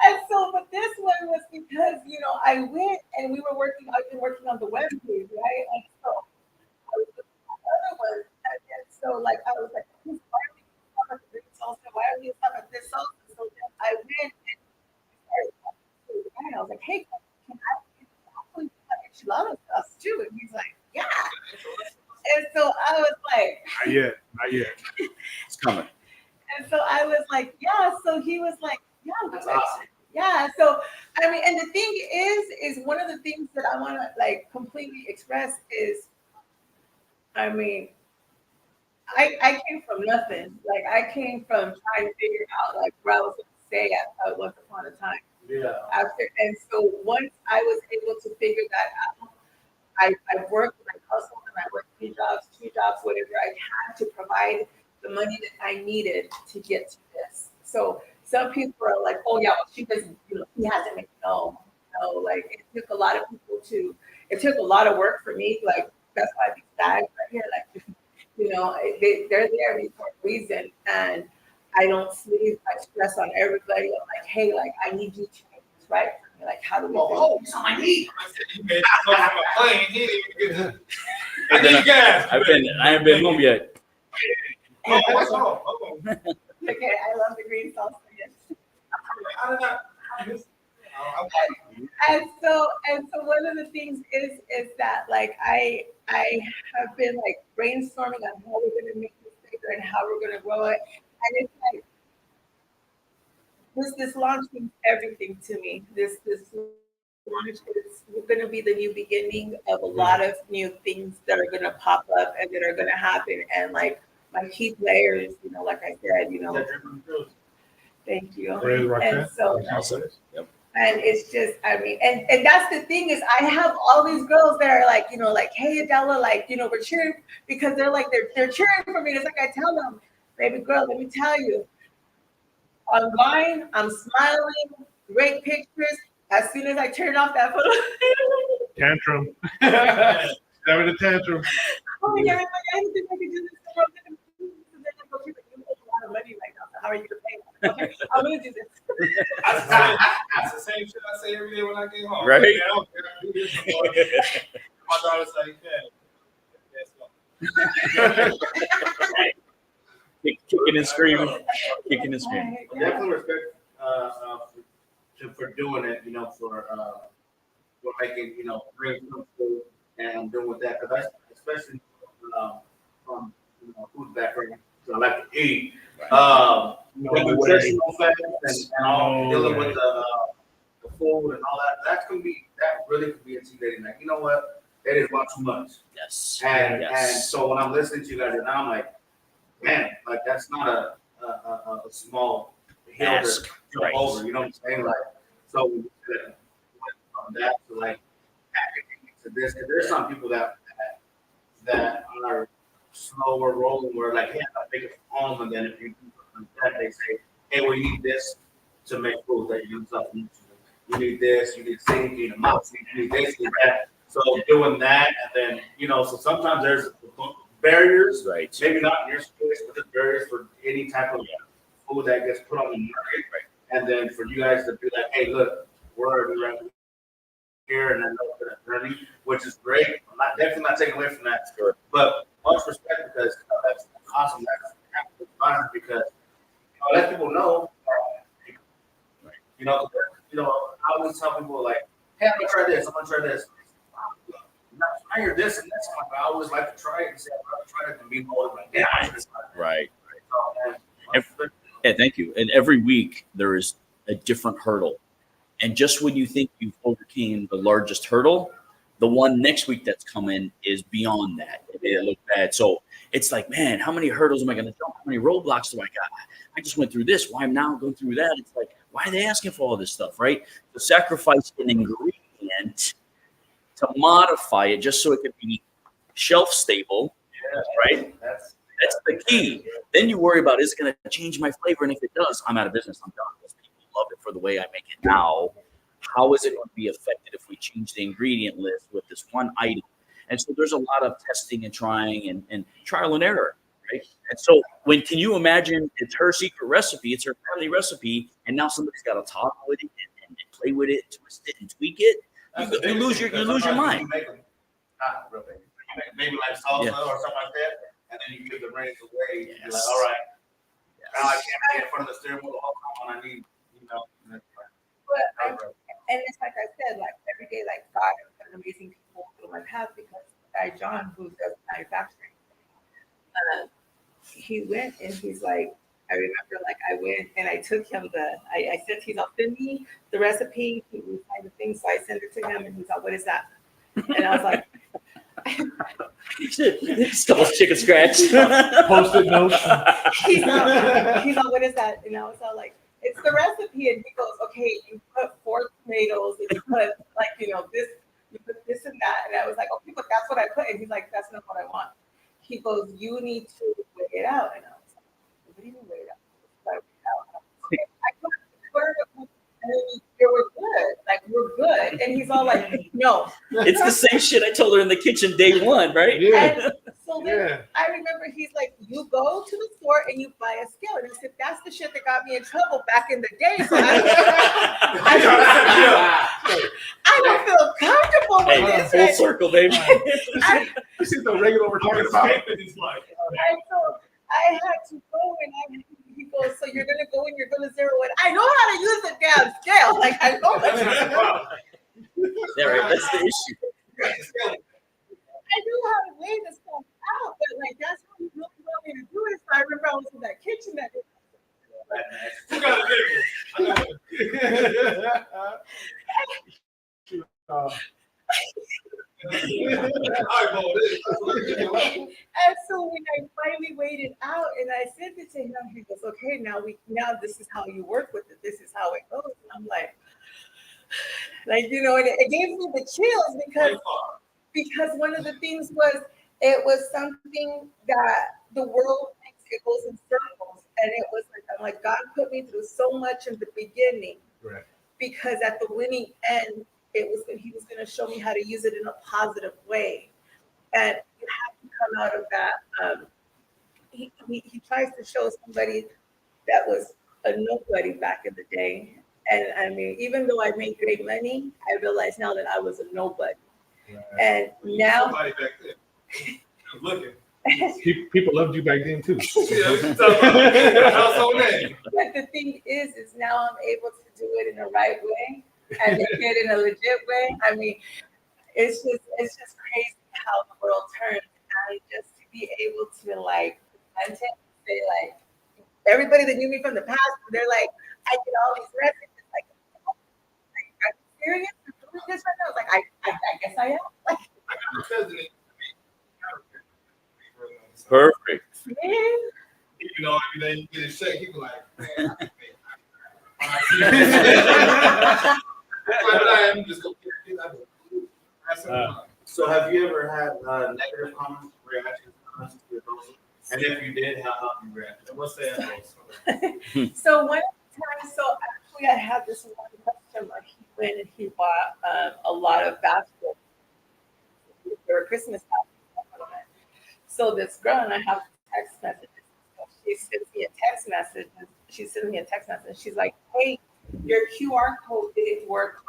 And so, but this one was because, I went and I've been working on the web page, right? And so I was looking at other ones. And so, like, I was like, why are we talking about the green salsa? Why are we talking about this salsa? So then I went and started talking to the guy. I was like, hey, can I actually put enchilada sauce too? And he's like, yeah. And so I was like, not yet. It's coming. and so I was like, yeah. So he was like, yeah, That's awesome. yeah. So I mean, and the thing is one of the things that I want to like completely express is, I mean, I came from nothing. Like I came from trying to figure out like where I was going to stay at once upon a time. Yeah. And so once I was able to figure that out, I worked and I hustled and I worked 2 jobs, whatever. I had to provide the money that I needed to get to this. So some people are like, oh yeah, well, she doesn't, he hasn't made no, like it took a lot of people it took a lot of work for me. Like that's why these guys right here, like, they're there for a reason. And I don't sleep. I stress on everybody. I'm like, hey, like I need you to make this right for me. Like, how do we do it's on my knee. I need gas. I haven't been home yet. Okay, I love the green sauce. And so one of the things is that like I have been like brainstorming on how we're gonna make this bigger and how we're gonna grow it. And it's like this launch means everything to me. This launch is going to be the new beginning of a lot of new things that are going to pop up and that are going to happen. And like my key players, you know, like I said, you know, thank you. And so, and it's just, I mean, and that's the thing is I have all these girls that are like, you know, like, hey Adela, like, you know, we're cheering because they're like, they're cheering for me. It's like I tell them, baby girl, let me tell you, online, I'm smiling, great pictures. As soon as I turn off that photo, Tantrum. Having a tantrum. oh my God, I don't think I can do this. And then I go, you make a lot of money right now. So how are you gonna pay? Okay, I'm gonna do this. That's the same shit I say every day when I get home. Right. Okay, I don't do this no more. My daughter's like, yeah, Kicking and screaming. Kicking and screaming. Definitely respect for doing it, you know, for making, you know, dreams come true and doing with that. Because I, especially from, you know, food background, so I like to eat. The nutritional factors and all dealing with the food and all that, that really could be intimidating. Like, you know what? That is one too much. Yes. And Yes. so when I'm listening to you guys, and I'm like, man, like that's not a small hill to Ask. jump Right. over. You know what I'm saying? Like, so we went from that to like packaging to this. And there's some people that are slower rolling, where like, hey, I think it's home, and then if you do something like that, they say, hey, well, you need this to make food that you use up. You need this, you need sink, you need a mouse, you need this, you need that. So doing that, and then, you know, so sometimes there's barriers, Right. maybe not in your space, but there's barriers for any type of food that gets put on the market. Right. And then for you guys to be like, hey, look, we're already right here, and I know it's a journey, which is great. I'm not definitely not taking away from that. Sure. But much respect, because that's awesome. That's fun, because let people know, you know, I always tell people like, hey, I'm gonna try this. I'm gonna try this. I hear this and this. I always like to try it and say, I'm gonna try it and be more like, yeah, Right. So, Yeah, thank you. And every week there is a different hurdle. And just when you think you've overcame the largest hurdle, the one next week that's coming is beyond that. It look bad. So it's like, man, how many hurdles am I going to jump? How many roadblocks do I got? I just went through this. Why I'm now going through that? It's like, why are they asking for all this stuff, right? To sacrifice an ingredient to modify it just so it could be shelf stable, right? That's the key. Then you worry about, is it going to change my flavor? And if it does, I'm out of business. I'm done. Because people love it for the way I make it now. How is it going to be affected if we change the ingredient list with this one item? And so there's a lot of testing and trying and trial and error, right? And so can you imagine it's her secret recipe, it's her family recipe, and now somebody's got to talk with it and play with it, twist it and tweak it? You lose your mind. Maybe like salsa or something like that, and then you give the reins away. Yes. You're like, all right, now I can't be in front of the steering wheel all the time when I need, you know. And it's like I said, like every day, like God and amazing people through my path, because guy John, who does manufacturing, he went and he's like, I remember, like I went and I took him I said, he's like, send me the recipe. He would find the thing, so I sent it to him, and he's like, what is that? And I was like, Still chicken scratch. Post-it notes. he's like, what is that? And I was all like, it's the recipe. And he goes, okay, you put 4 tomatoes and you put like, you know, this, you put this and that. And I was like, okay, but that's what I put. And he's like, that's not what I want. He goes, you need to weigh it out. And I was like, what do you mean weigh it out? So I weighed it out. Okay, I put and then they were good. Like, we're good. And he's all like, no. It's the same shit I told her in the kitchen day one, right? And so then I remember he's like, you go to the store and you buy a scale. And I said, that's the shit that got me in trouble back in the day. So I don't feel comfortable with this. Full circle, baby. This is the regular we're talking about. And so I had to go and he goes, so you're gonna go and you're gonna zero it. I know how to use the damn scale. Like I know how Yeah, right. That's the issue. I knew how to weigh this stuff out, but like that's how you really want me to do it. So I remember I was in that kitchen that now this is how you work with it. This is how it goes. And I'm like, you know, and it gave me the chills because one of the things was it was something that the world thinks it goes in circles, and it was like I'm like God put me through so much in the beginning, Right. because at the winning end, he was going to show me how to use it in a positive way, and you have to come out of that. He tries to show somebody that was a nobody back in the day. And I mean, even though I made great money, I realize now that I was a nobody. Right. And now, Somebody back there. Looking. People loved you back then too. Yeah, but the thing is now I'm able to do it in the right way and make it in a legit way. I mean, it's just crazy how the world turns, and just to be able to like present it, say like everybody that knew me from the past, they're like, I get all these messages like, oh, are you serious? You're doing this right now? I was like, I guess I am. Like, Perfect. man. Even though every day you get a shake, he be like, man, I'm just gonna get it. So have you ever had negative comments, reactions to your posts? And if you did, how you reacted? What's the answer? So one time, so actually I had this one customer, he went and he bought a lot of baskets. They were Christmas baskets. So this girl, and I have text messages. So she sends me a text message. She's like, hey, your QR code didn't work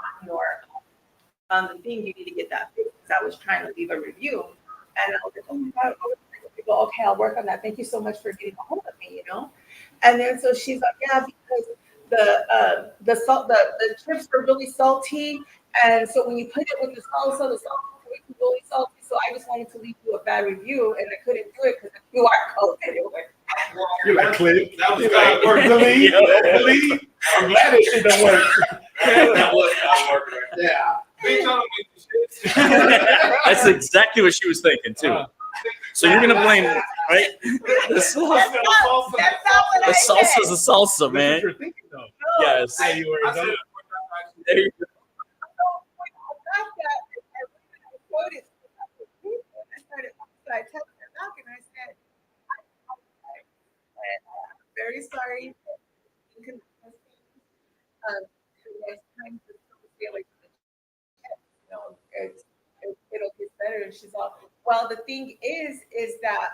on the thing. You need to get that fixed, because I was trying to leave a review. And I was like, oh my God. Okay, I'll work on that. Thank you so much for getting a hold of me, you know? And then so she's like, yeah, because the chips were really salty. And so when you put it with the salsa was really salty. So I just wanted to leave you a bad review, and I couldn't do it because the QR code didn't work. You're like, click. That was God. God. Delete. I'm glad it shit don't work. That was not working right there. Yeah. They trying to make the shit. That's exactly what she was thinking too. So you're gonna blame, right? The salsa. That's not what I said. The salsa's a salsa, man. That's what you're thinking though. Yes. Say you were I said, done. There you go. I texted her back and I said, I'm very sorry. Next time, just stay away from the chat. You know, it'll get better. And she's all, well, the thing is that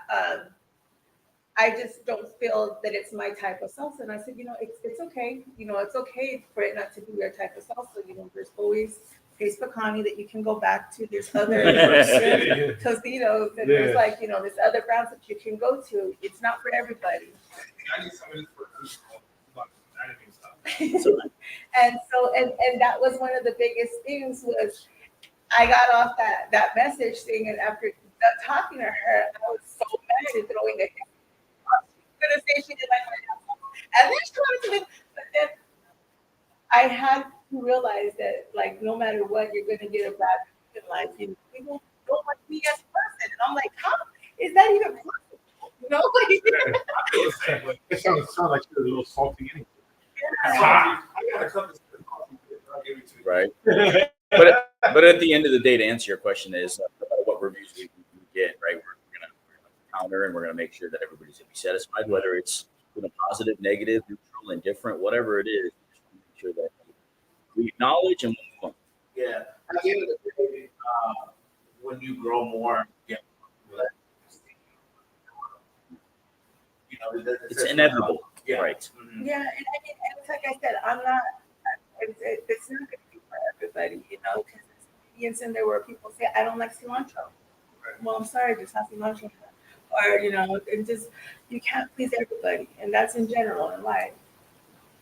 I just don't feel that it's my type of salsa. And I said, you know, it's okay. You know, it's okay for it not to be your type of salsa. You know, there's always Taste Pecani that you can go back to. There's other Tostitos, and there's like, you know, there's other brands that you can go to. It's not for everybody. I need some of this for And that was one of the biggest things was I got off that message thing, and after talking to her, I was so mad and throwing it. Gonna say she did like my and then she wanted to live, but then I had to realize that like no matter what, you're gonna get a bad in life. You know, people don't like me as a person, and I'm like, how is that even possible? You know, like, It sounds like you're a little salty anyway. I got a couple of coffee. I'll give it to you. Right. But at the end of the day, to answer your question is what reviews we get, right? We're gonna counter, and we're gonna make sure that everybody's gonna be satisfied, whether it's positive, negative, neutral, indifferent, whatever it is. Just make sure that we acknowledge and move on. Yeah. At the end of the day, when you grow more, you know, It's inevitable. Yeah. Right. Mm-hmm. yeah, and I mean, and it's like I said, I'm not. It's not gonna be for everybody, you know, because there's comedians in there where people say I don't like cilantro. Well, I'm sorry, just have cilantro. Or, you know, and just, you can't please everybody. And that's in general in life.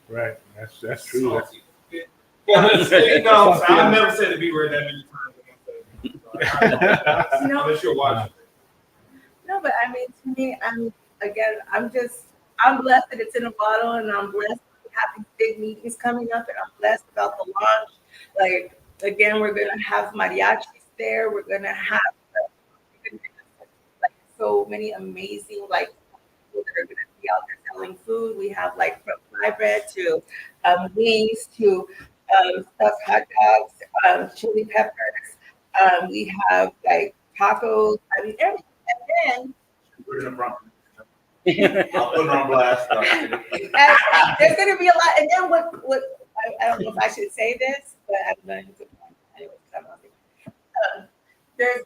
Right. That's true. Salty. You know, I've never said the B word that many times. No. Unless you're watching. No, but I mean, to me, I'm blessed that it's in a bottle, and I'm blessed to have these big meetings coming up, and I'm blessed about the launch. Like, again, we're going to have mariachis there. We're going to have like so many amazing like people that are going to be out there selling food. We have like from fry bread to wings to stuffed hot dogs, chili peppers. We have like tacos. I mean, everything. And Put it in front. I'll put it on blast. then and there's going to be a lot. And then I don't know if I should say this, but I'm going to anyway. There's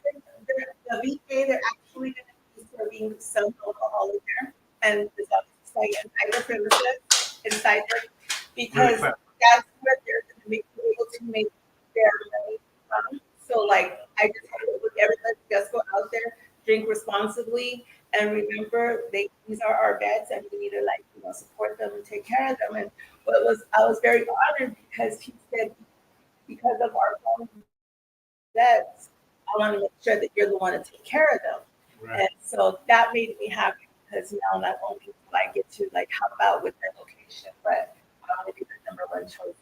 the weekday they're actually going to be serving some alcohol in there, and there's obviously inside the premises, inside there, because that's where they're going to be able to make their money from. So, like, I just hope with everybody, just go out there, drink responsibly, and remember, these are our vets, and we need to support them and take care of them. And I was very honored because he said, because of our own vets, I want to make sure that you're the one to take care of them. Right. And so that made me happy because now not only do I get to help out with their location, but I want to be the number one choice.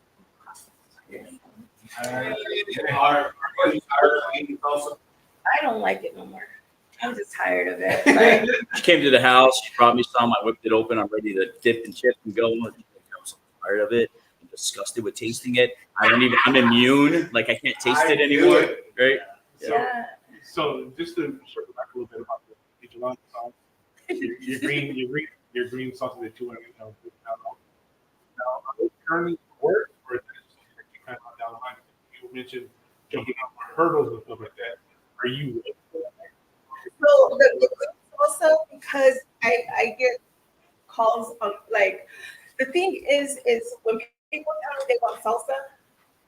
I don't like it no more. I'm just tired of it. She came to the house, she brought me some, I whipped it open, I'm ready to dip and chip and go. I'm so tired of it. I'm disgusted with tasting it. I'm immune, I can't taste it anymore. Right? Yeah. So just to circle back a little bit about the gelato sauce, your green sauce that you want to put down. Now, are those currently work, or is that something that you kind of down the line? You mentioned jumping over hurdles and stuff like that. Are you? So also because I get calls on the thing is when people tell me they want salsa,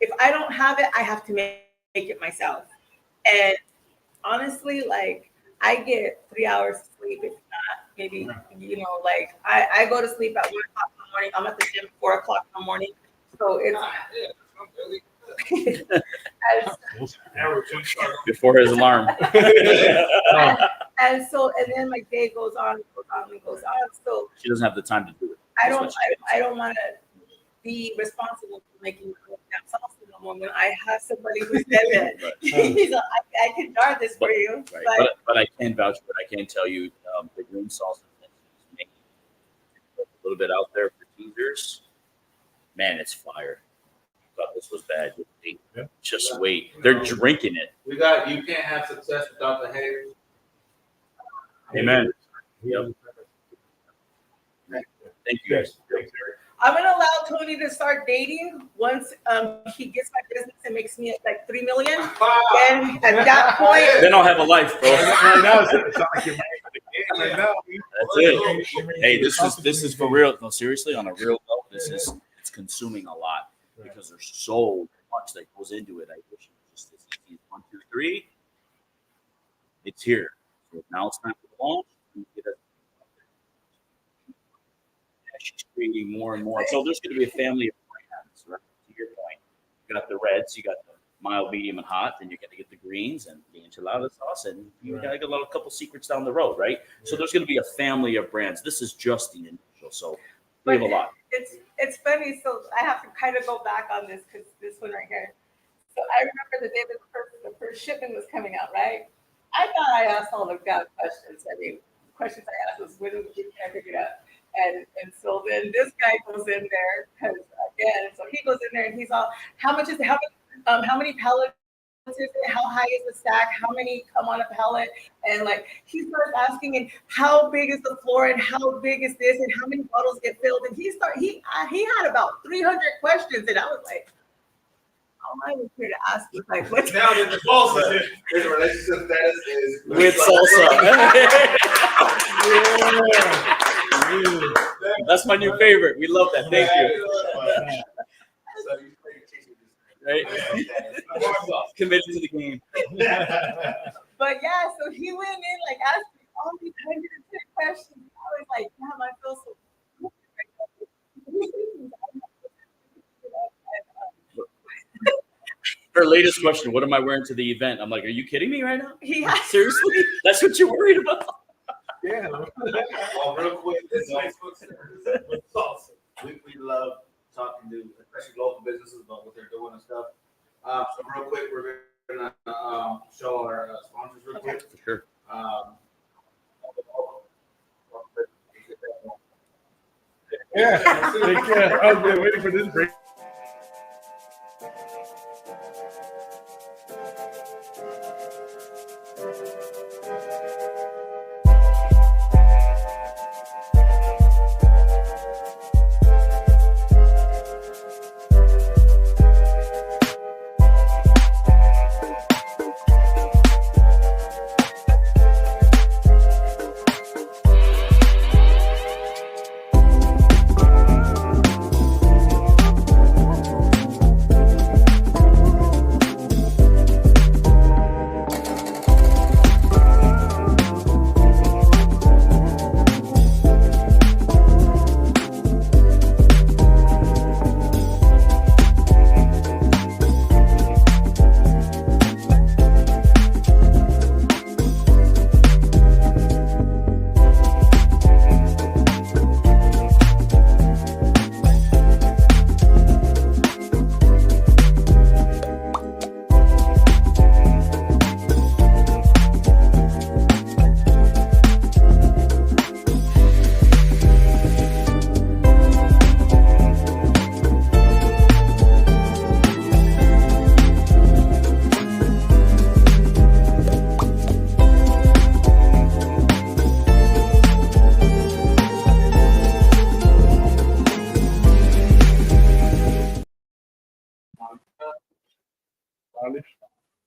if I don't have it, I have to make it myself. And honestly, I get 3 hours of sleep, if not maybe, I go to sleep at 1 o'clock in the morning. I'm at the gym 4 o'clock in the morning. So it's before his alarm. and then my day goes on and goes on and goes on. So she doesn't have the time to do it. I don't want to be responsible for making that salsa no more when I have somebody who said that. He's like, I can jar this for you. Right. But I can vouch for it. I can tell you the green salsa that she's making a little bit out there for teasers. Man, it's fire. I thought this was bad. Just wait. They're drinking it. You can't have success without the haters. Amen. Yep. Thank you guys. I'm gonna allow Tony to start dating once he gets my business and makes me like $3 million. And at that point, then I'll have a life, bro. Right now, it's not like you're right now. That's it. Hey, this is for real. No, seriously, on a real level, it's consuming a lot because there's so much that goes into it. I wish it was just as easy as 1, 2, 3. It's here. So now it's time for the launch. She's creating more and more. So there's going to be a family of brands, right? To your point, you got the reds, you got the mild, medium, and hot. Then you're going to get the greens and the enchilada sauce, and you got to get a couple secrets down the road, right? Yeah. So there's going to be a family of brands. This is just the initial, so we have a lot. It's funny. So I have to kind of go back on this because this one right here. So I remember the day that the first shipment was coming out, right? I thought I asked all the God questions. I mean, the questions I asked was, when did I pick it up? And so then this guy goes in there because again, so he goes in there and he's all, how many pallets is it? How high is the stack? How many come on a pallet? And he starts asking, and how big is the floor? And how big is this? And how many bottles get filled? And he had about 300 questions, and I was like, all I was here to ask was what's now that the salsa his relationship status is with salsa. That's my new favorite. We love that. Thank you. Right? Committed to the game. But yeah, so he went in asked me all these 110 questions. I was like, damn, I feel so. Her latest question: what am I wearing to the event? I'm like, are you kidding me right now? Seriously? That's what you're worried about? Yeah. Well, real quick, this with salsa. We love talking to especially local businesses about what they're doing and stuff. So real quick, we're gonna show our sponsors real quick. For sure. Take care. I was waiting for this break.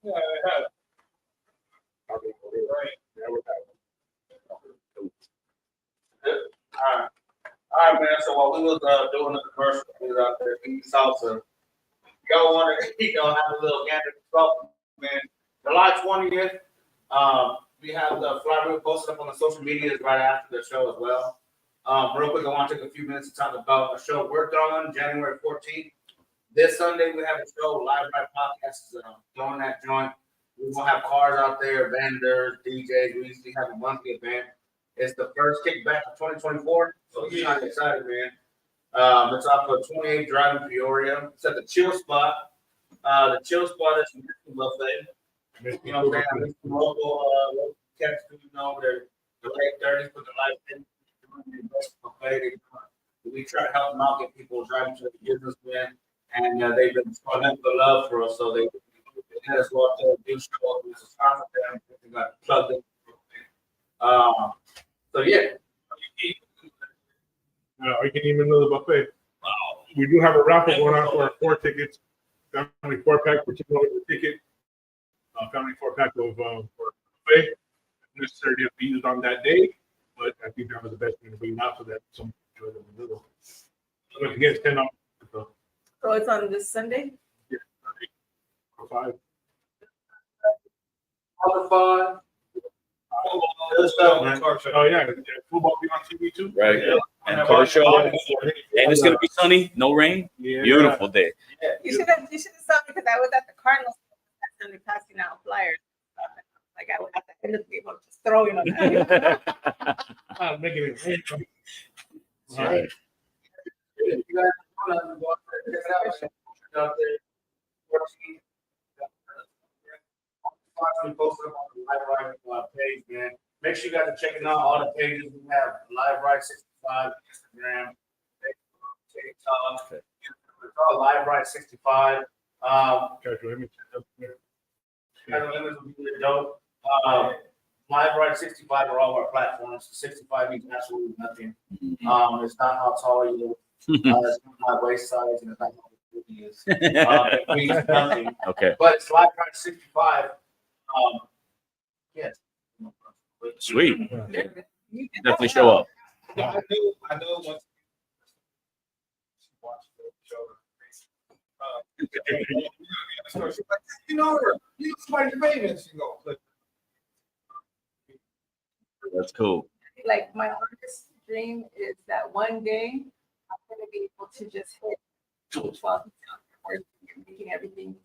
Yeah, it has. All right, man. So while we was doing the commercial, we was out there eating salsa. Y'all want to, have a little gander salsa, man. July 20th. We have the flyer posted up on the social medias right after the show as well. Real quick, I want to take a few minutes to talk about a show we're throwing January 14th. This Sunday, we have a show, Live Right Podcast, throwing that joint. We're going to have cars out there, vendors, DJs. We usually have a monthly event. It's the first kickback of 2024, so we're kind of excited, man. It's off of 28 Drive in Peoria. It's at the Chill Spot. The Chill Spot is a buffet. You know what I'm saying? Some local cats do know they're the late 30s, but the life in the best buffet. We try to help them out, get people driving to the business, man. And they've been showing them the love for us, so they had us go up there and do show up. We sponsor them. They got plugged in. So yeah. You can even know the buffet. We do have a raffle going on for our 4 tickets. Family 4-pack for $2 a ticket. Family 4-pack of for buffet. Not necessarily have to be used on that day, but I think that was the best thing to bring out so that someone can enjoy them a little. So again, it's $10. So it's on this Sunday? Yeah, 5. All the fun. Good stuff, man. Oh yeah, football be on TV too. Right. Yeah. And car show. And it's gonna be sunny, no rain. Yeah. Beautiful day. You should have saw me because I was at the Cardinals and they're passing out flyers. Like I was at the end of the game, I was just throwing them. I'm making it rain. All right. You guys want to go out there, we posted up on the Live Right page, man. Make sure you guys are checking out all the pages. We have Live Right 65, Instagram, Facebook, TikTok. It's all Live Right 65. Let me check up here. Limits will be really dope. Live Right 65 are all of our platforms. 65 means absolutely nothing. It's not how tall you look. It's not my waist size, and it's not how big he is. It means nothing. Okay. But it's Live Right 65. Yes. Sweet. Definitely show up. I know once watch the show. You know her. You know somebody famous. You go. That's cool. Like my artist dream is that one day I'm gonna be able to just hit 12 making everything.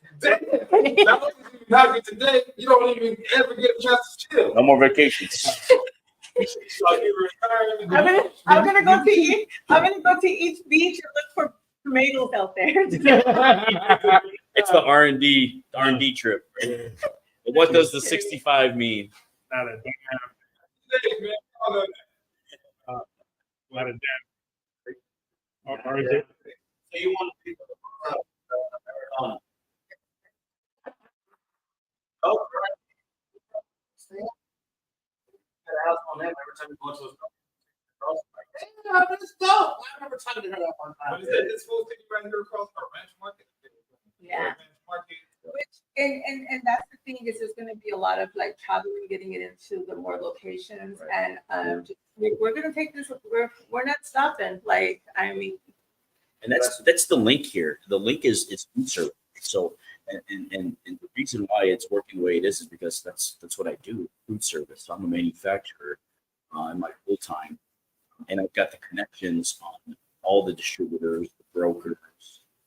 Not get today. You don't even ever get a chance to chill. No more vacations. I'm gonna go to each beach and look for tomatoes out there. It's the R&D trip. Right? What does the 65 mean? Not a damn. Not a damn. Or is it? So you want to be oh, right. The house on them every time you go to a store. Yeah, but it's dope. I remember talking to her that one time. What is it? It's supposed to take you right here across our ranch market. Yeah. Ranch market. Which and that's the thing is there's going to be a lot of like traveling, getting it into the more locations, and we're going to take this. We're not stopping. Like I mean, And that's the link here. The link is food service. So and the reason why it's working the way it is because that's what I do, food service. So I'm a manufacturer in my full time, and I've got the connections on all the distributors, the brokers,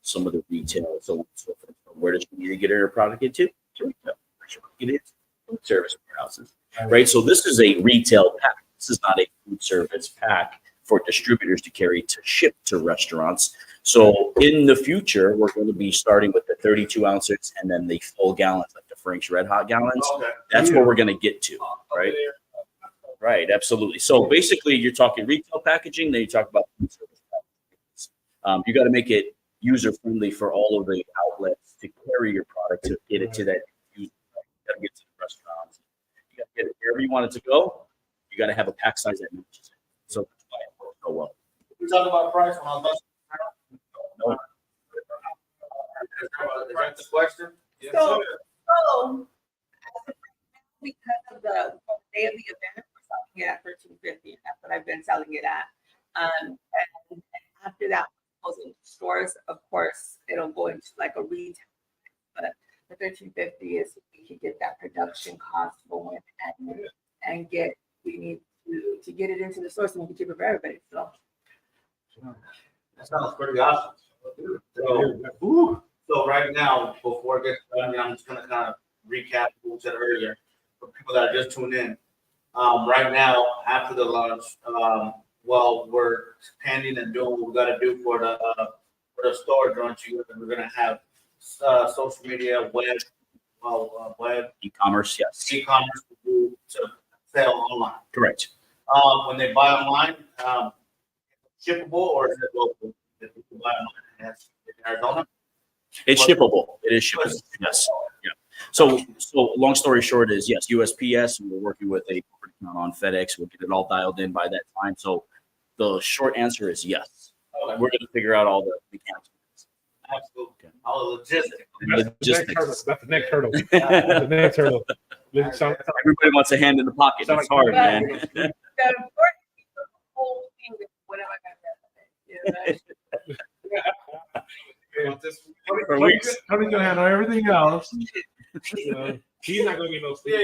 some of the retail, so on and so forth. Where does you need to get your product into? To retail. Where should we get it? Food service warehouses. Right. So this is a retail pack. This is not a food service pack for distributors to carry to ship to restaurants. So in the future, we're going to be starting with the 32 ounces and then the full gallons, like the Frank's Red Hot gallons. Okay. That's where we're going to get to, right? Right, absolutely. So basically, you're talking retail packaging, then you talk about food service packaging. You got to make it user friendly for all of the outlets to carry your product to get it to that user. You got to get to the restaurants. You got to get it wherever you want it to go. You got to have a pack size that matches it. So that's why it works so well. We talk about price when I was No. Is that the question? so because of the day of the event, we're selling it at $13.50. That's what I've been selling it at. And after that, closing stores, of course, it'll go into like a retail. But the $13.50 is we can get that production cost going and get we need to get it into the store so we can keep it for everybody. So That sounds pretty awesome. So right now, before it gets done, I'm just gonna kind of recap what we said earlier for people that are just tuned in. Right now, after the launch, well, we're pending and doing what we got to do for the store launch. We're gonna have social media, web E-commerce, yes. e-commerce to sell online. Correct. When they buy online, shippable or is it local? If people buy online, that's in Arizona. It's shippable. It is shippable. Yes. Yeah. So long story short is yes, USPS, and we're working with a corporate account on FedEx. We'll get it all dialed in by that time. So the short answer is yes. Okay. We're going to figure out all the mechanics. Absolutely. All the logistics. That's the next hurdle. That's the next hurdle. Everybody wants a hand in the pocket. It's hard, man. the important whole thing is what am I gonna do? For weeks. Tony's gonna handle everything else. She's not gonna get no sleep.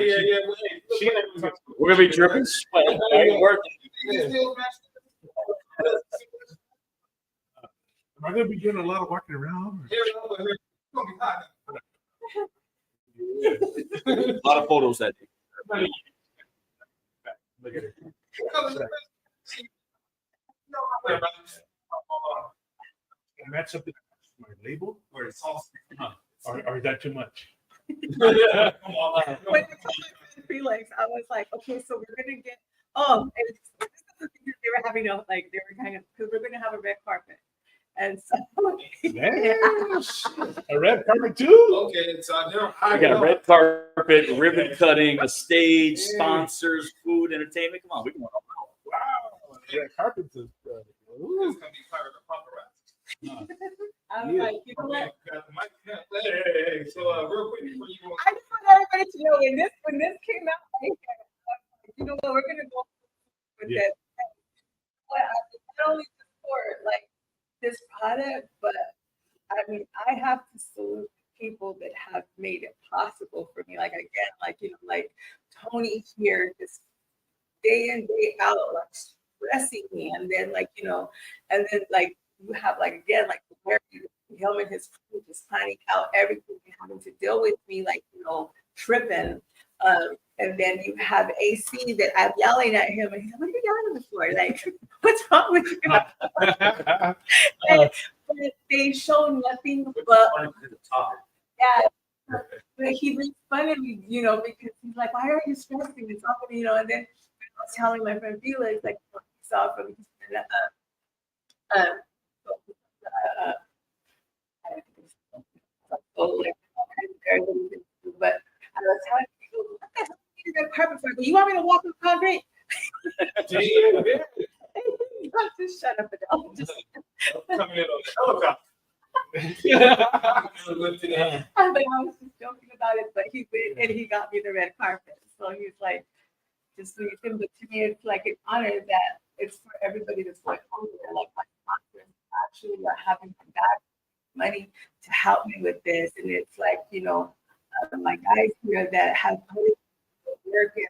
Yeah. We're going to be dripping sweat. Right? Am I gonna be doing a lot of walking around? A lot of photos that day. Look at it. And that's something my label or it's all or is that too much? When they told my friend Felix, I was like, okay, so we're gonna get and this is the thing that they were having like they were kind of because we're gonna have a red carpet. And so Yes. A red carpet too? Okay, so We got a red carpet, ribbon cutting, a stage, sponsors, food, entertainment. Come on, we can work all Wow. Red carpet is it's gonna be part of the paparazzi. I was like, you know what? Hey, so real quick before you go. I just want everybody to know when this came out, you know what, we're gonna go with Yeah. that. But not only support like this product, but I mean I have to salute people that have made it possible for me. Like again, like like Tony here, just day in, day out, like stressing me, and then and then like you have like again like him and his crew just finding out everything and having to deal with me tripping. And then you have AC that I'm yelling at him, and he's like, "What are you yelling for? Like, what's wrong with you?" But they show nothing but yeah. But he makes fun of me, because he's like, "Why are you stressing?" And talking, and then I was telling my friend Felix, like, he saw from carpet for you. You want me to walk on concrete? Just shut up, Adele. Just Coming in on the helicopter. I was just joking about it, but he went and he got me the red carpet. So he's like, just leave him. But to me, it's like an honor that it's for everybody that's going over there. Like my sponsors actually are having to back money to help me with this. And it's like, my guys here that have put in the work and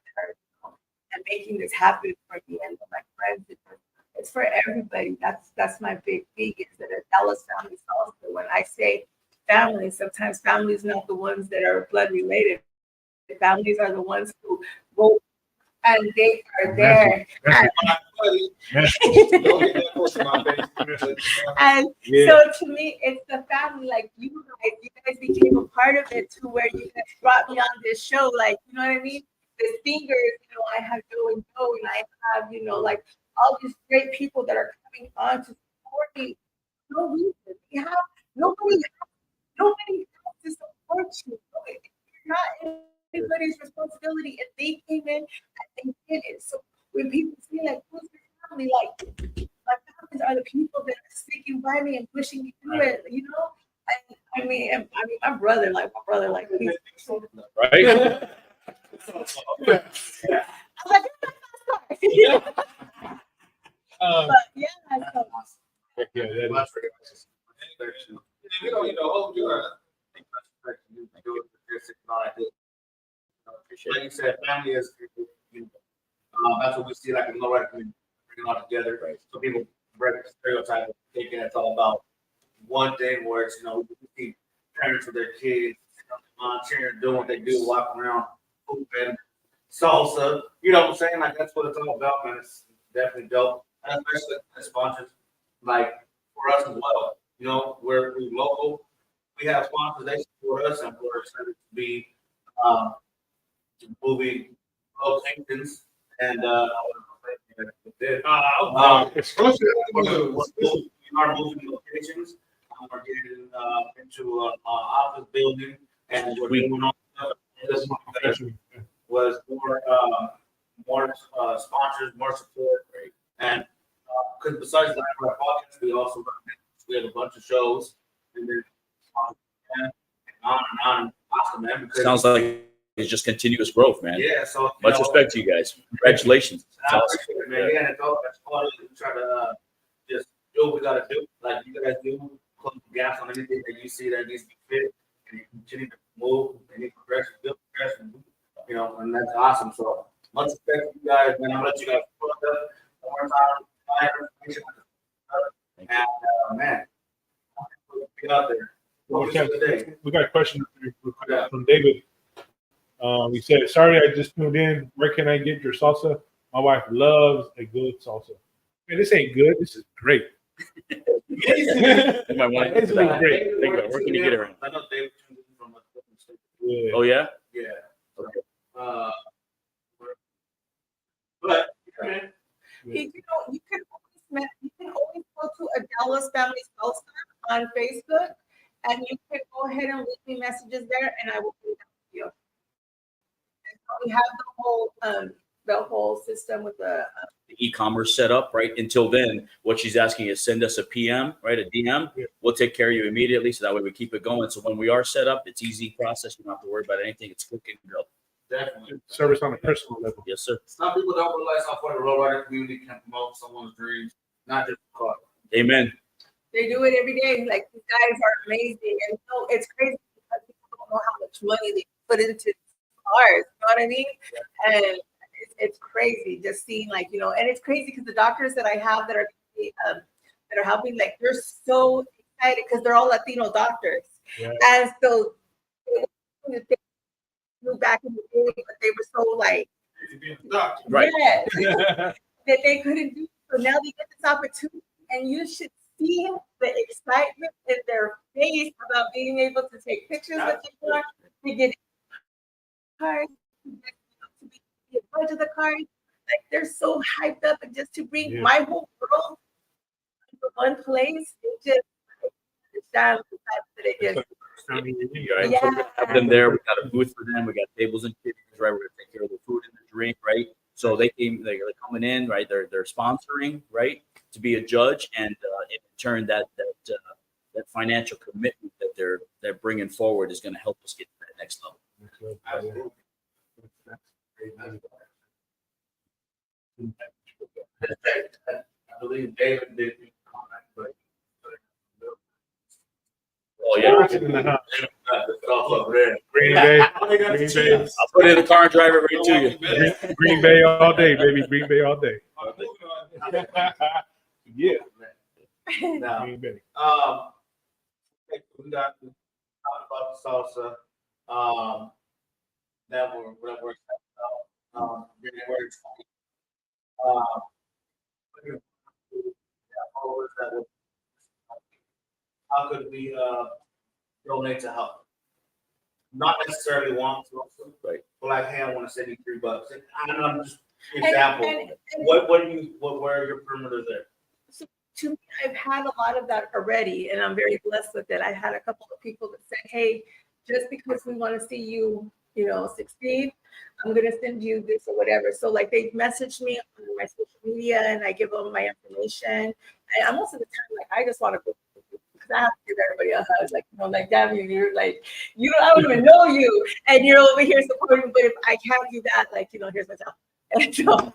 and making this happen for me and my friends. It's for everybody. That's my big thing is that Adela's family is also. When I say family, sometimes family is not the ones that are blood related. Families are the ones who vote and they are there. And so to me, it's the family. Like you guys became a part of it to where you guys brought me on this show. Like, you know what I mean? The singers, I have Joe and Joe, and I have, like all these great people that are coming on to support me. No reason. We have nobody has to support you. It's not anybody's responsibility. If they came in and they did it. So when people say like, who's your family? Like, my families are the people that are sticking by me and pushing me through it, I mean, my brother, he's Right? I was like, but yeah, so Like you said, family is, that's what we see, like, in low right, bring it all together. Right. So people break the stereotype of thinking it's all about one thing where it's, we see parents with their kids, cheering, doing what they do, walking around, hooping, salsa, you know what I'm saying? Like, that's what it's all about, man. It's definitely dope. And especially as sponsors, like, for us as well, we're local. We have sponsors, they support us, and we're excited to be, movie locations and our moving locations. We're getting into an office building, and we're doing all this was more sponsors, more support, and because besides the podcast, we also have a bunch of shows, and then and on and on. Awesome, man. Because Sounds like it's just continuous growth, man. yeah, so Much respect to you guys. Congratulations. It's I awesome. appreciate it, man. Yeah, it's all we try to just do what we gotta do, like you guys do, close the gaps on anything that you see that needs to be fit, and you continue to move, and you progress, build progression, and that's awesome. So much respect to you guys, man. I'll let you guys put up one more time. And man, get out there. We got a question from David. He said, "Sorry, I just tuned in. Where can I get your salsa? My wife loves a good salsa." Man, this ain't good. This is great. You might want to It's really great. think about where can you get it around? I know David tuned in from a different state. Yeah. Oh yeah? Yeah. Okay. But man, you can always go to Adela's Family Salsa on Facebook, and you can go ahead and leave me messages there, and I will do that with you. And so we have the whole system with the E-commerce set up, right? Until then, what she's asking is send us a PM, right? A DM. Yeah. We'll take care of you immediately. So that way we keep it going. So when we are set up, it's easy process. You don't have to worry about anything. It's quick and go. definitely. Service on a personal level. Yes, sir. Some people don't realize how far the road rider community can promote someone's dreams, not just the car. Amen. they do it every day. Like these guys are amazing, and so it's crazy because people don't know how much money they put into cars. You know what I mean? And it's crazy just seeing and it's crazy because the doctors that I have that are helping, like they're so excited because they're all Latino doctors, and so they knew back in the day, but they were so Right. yes, that they couldn't do. So now they get this opportunity, and you should see the excitement in their face about being able to take pictures with your car, to get cars, to be a part of the cars. Like they're so hyped up, and just to bring my whole world to one place, it just understand the fact that it just. Right? So we have them there. We got a booth for them. We got tables and chairs. right? We're gonna take care of the food and the drink, right? So they're coming in, right? They're sponsoring, right, to be a judge, and in turn that financial commitment that they're bringing forward is going to help us get to that next level. Absolutely. I believe David did comment, but. Oh yeah, In the house. Over there. Green Bay. Green Green Bay. I'll put it in the car and drive it right to you. Green Bay all day, baby. Green Bay all day. Yeah. Now, Green Bay. we talked about the salsa. That we're excited about. January 20th. How could we donate to help? Not necessarily want to, Right. but like, hey, I want to send you $3. And I'm just example. And What where are your perimeters there? to me, I've had a lot of that already, and I'm very blessed with it. I had a couple of people that said, hey, just because we want to see you, succeed, I'm going to send you this or whatever. So like they've messaged me on my social media and I give them my information. And most of the time, like, I just want to go because I have to give everybody a hug. Like, damn you, you're like, I don't even know you. And you're over here supporting me. But if I can't do that, like, here's my towel. And so,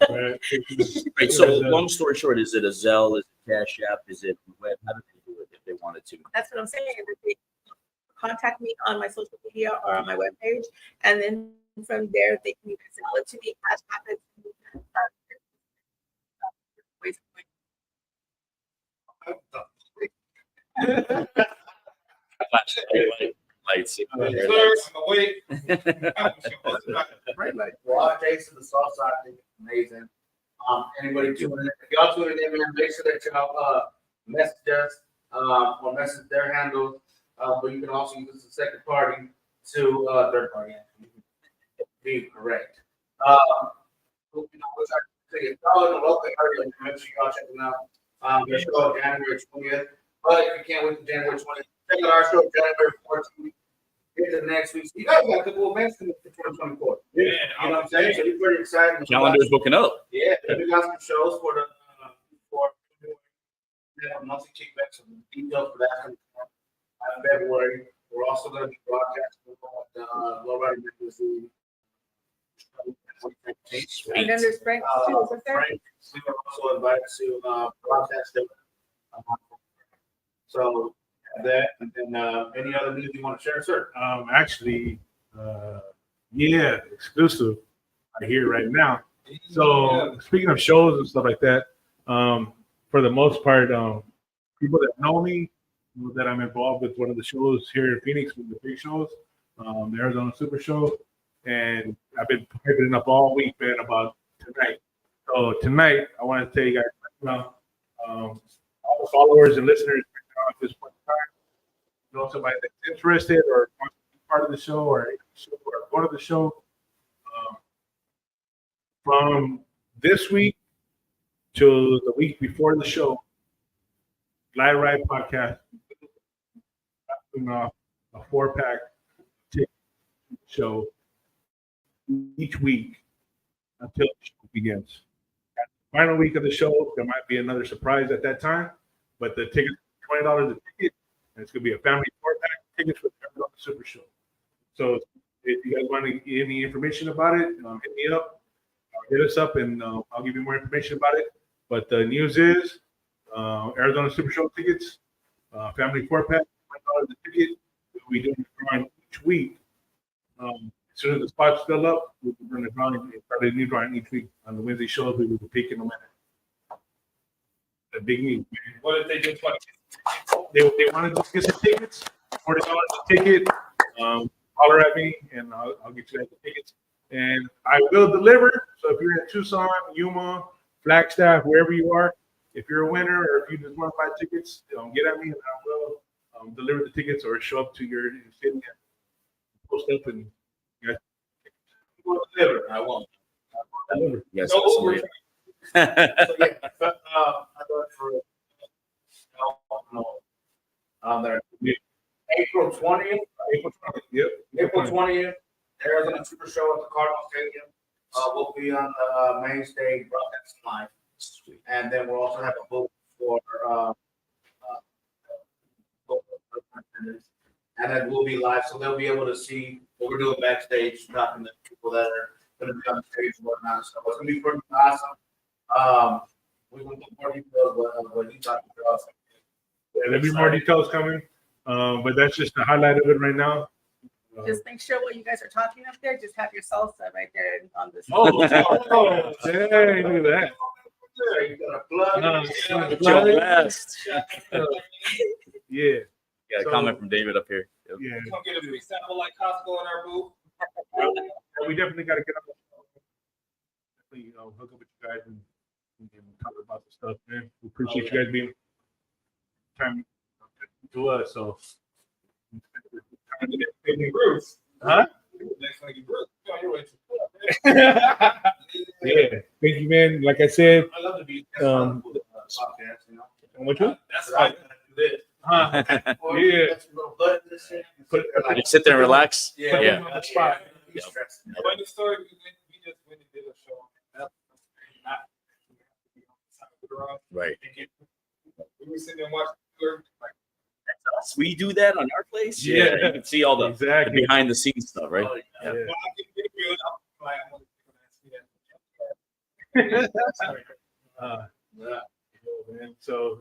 Right. So long story short, is it a Zelle? Is it Cash App? Is it web? How do they do it if they wanted to? that's what I'm saying. That they contact me on my social media or on my webpage, and then from there they can either sell it to me. Cash App it to me. Lights. Well, Jason, the sauce I think is amazing. Anybody tuning in? If y'all tuning in, man, make sure that y'all message us or message their handles. But you can also use the second party to third party. Be correct. Which I think is all in the local area. Make sure y'all check them out. Their show January 20th. But if you can't wait to January 20th, check out our show January 14th. Into the next week. You guys got a couple of events for 2024. Yeah, You know what I'm saying? So you're pretty excited. Calendar's booking up. Yeah, we got some shows for the monthly kickbacks and details for that in February. We're also going to be broadcasting the Lowrider Magazine. And then there's Frank too. Is there? Frank, we were also invited to broadcast it. So that, and then any other news you want to share, sir? Actually, yeah, exclusive right here, right now. So speaking of shows and stuff like that, for the most part, people that know me know that I'm involved with one of the shows here in Phoenix, with the big shows, the Arizona Super Show, and I've been hyping it up all week, man, about tonight. So tonight, I want to tell you guys, all the followers and listeners at this point in time, somebody that's interested or wants to be part of the show or go to the show, from this week to the week before the show, Live Ride Podcast doing a 4-pack ticket show each week until the show begins. At the final week of the show, there might be another surprise at that time, but the ticket is $20 a ticket, and it's going to be a family 4-pack tickets for the Arizona Super Show. So if you guys want to get any information about it, hit me up. Hit us up, and I'll give you more information about it. But the news is Arizona Super Show tickets, family 4-pack, $20 a ticket. We'll be doing a drawing each week. As soon as the spots fill up, we'll be doing a drawing and start a new drawing each week. On the Wednesday shows, we will be picking them in. The big news, man. What if they just want They want to just get some tickets, $40 a ticket. Holler at me, and I'll get you guys the tickets. And I will deliver. So if you're in Tucson, Yuma, Flagstaff, wherever you are, if you're a winner or if you just want to buy tickets, get at me, and I will deliver the tickets or show up to your city and post up and You will deliver. I won't. deliver. Yes. No absolutely. Uber. So yeah, I go for there. April 20th. April 20th. Yep. April 20th Arizona Super Show at the Cardinal Stadium. We'll be on the main stage broadcasting live. And then we'll also have a booth for and then we'll be live, so they'll be able to see what we're doing backstage, talking to people that are going to be on the stage and whatnot. So it's going to be pretty awesome. We will get more details of what you talked about. Yeah, there'll be more details coming, but that's just the highlight of it right now. Just make sure what you guys are talking up there, just have your salsa right there on this. Oh, dang, look at that. You got a plug. It's your best. Yeah. Got a comment from David up here. Yep. Yeah. We're gonna get a free sample like Costco in our booth. We definitely got to get on the definitely, hook up with you guys and talk about the stuff, man. We appreciate you guys being time to us. So, Bruce. huh? Next time you Bruce. Go your way to Yeah. Thank you, man. Like I said, I love to be Um, podcast, you know. which one? That's why I do this. Huh? Or Yeah. you get some little button and shit. Put- You sit there and relax. Yeah, Put Yeah. them on the spot. Be stressed. Funny story, we just went and did a show on that. Right. We were sitting and watching the tour, like, We do that on our place. Yeah. Yeah, you can see all the Exactly. behind the scenes stuff, right? Oh, Yeah. well, I can get it good. I'm like, I'm gonna ask me that. Yeah. Man. So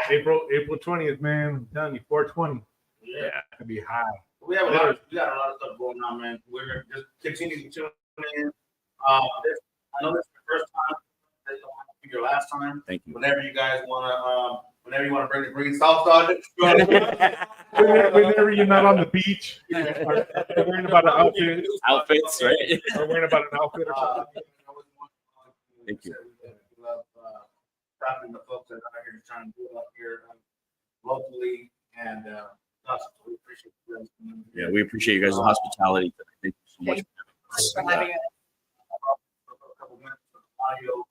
April 20th, man. I'm telling you, 420. Yeah. Gonna be high. We got a lot of stuff going on, man. We're just continuing to tune in. I know this is the first time. This don't have to be your last time. Thank you. Whenever you guys want to bring the green salsa, Whenever you're not on the beach, or worrying about an outfit, Outfits, right? or worrying about an outfit or something. Thank you. We love talking to folks that are out here trying to do it up here locally, and we appreciate you guys. Yeah, we appreciate you guys' hospitality. Thank you so much. Thanks for having us. A couple minutes of audio.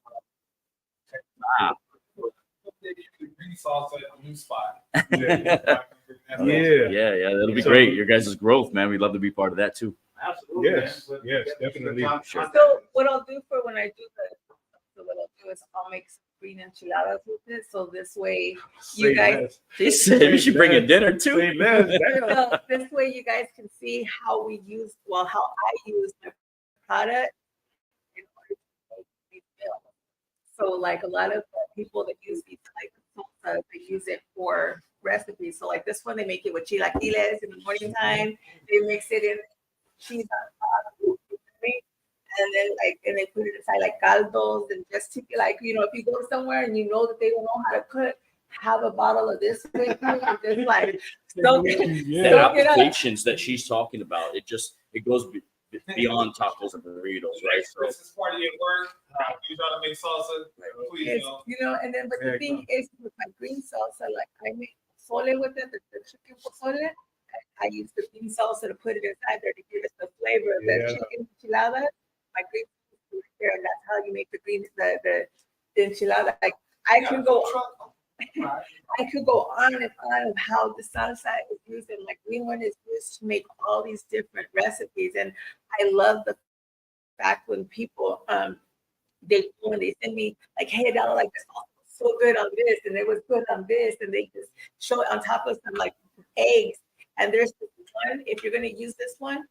Green salsa at the new spot. Yeah. Yeah, that'll be great. Your guys' growth, man. We'd love to be part of that too. Absolutely. Yes, man. yes, definitely. So what I'll do for when I do what I'll do is I'll make some green enchiladas with it. So this way you Say guys, less. They said we should bring a dinner too. Say less. Damn. so this way you guys can see how I use my product in order to make these meals. So like a lot of people that use these like salsa, they use it for recipes. So like this one, they make it with chilaquiles in the morning time. They mix it in cheese on top, and they put it inside like caldos and just to be like, if you go somewhere and you know that they don't know how to cook, have a bottle of this with you and just like soak it, The soak it up. applications that she's talking about, it goes beyond tacos and burritos, right? So Christmas party at work. You try to make salsa. Please, It's, and then but the thing is with my green salsa, like I make pozole with it, the chicken pozole. I use the green salsa to put it inside there to give it the flavor of the chicken enchilada. My green salsa right there, and that's how you make the enchilada. Like I could go on and on of how the salsa is used, and my green one is used to make all these different recipes. And I love the fact when people when they send me like, hey Adela, like this was so good on this, and it was good on this, and they just show it on top of some like eggs. And there's this one, if you're gonna use this one,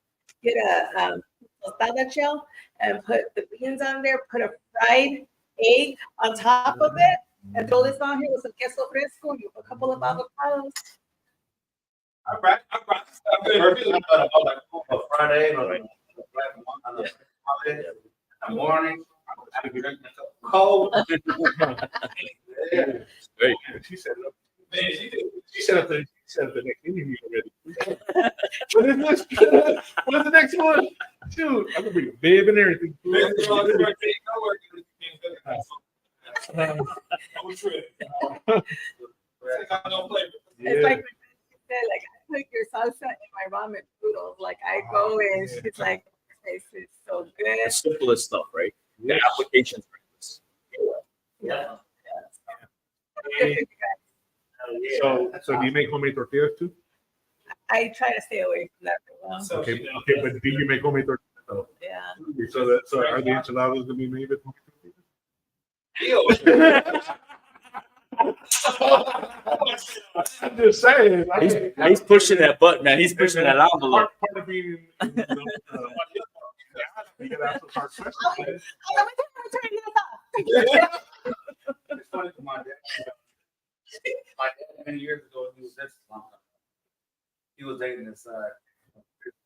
get a tostada shell and put the beans on there, put a fried egg on top of it, and throw this on here with some queso fresco, a couple of avocados. I brought First, on Friday, on the morning, I'm drinking a cup of cold. Yeah. great. She set it up. Man, she did. She set up the next interview already. What's the next one? Shoot, I'm gonna bring a bib and everything. It's like she said, like I put your salsa in my ramen noodles. Like I go and she's like, this is so good. The simplest stuff, right? The applications. Yeah. So do you make homemade tortillas too? I try to stay away from that for a while. So Okay, but do you make homemade tortillas? Yeah. So are the enchiladas gonna be made with? I'm just saying. He's pushing that button, man. He's pushing that envelope. Part of being, you gotta ask those hard questions. It's funny for my dad. My dad, many years ago, he was dating this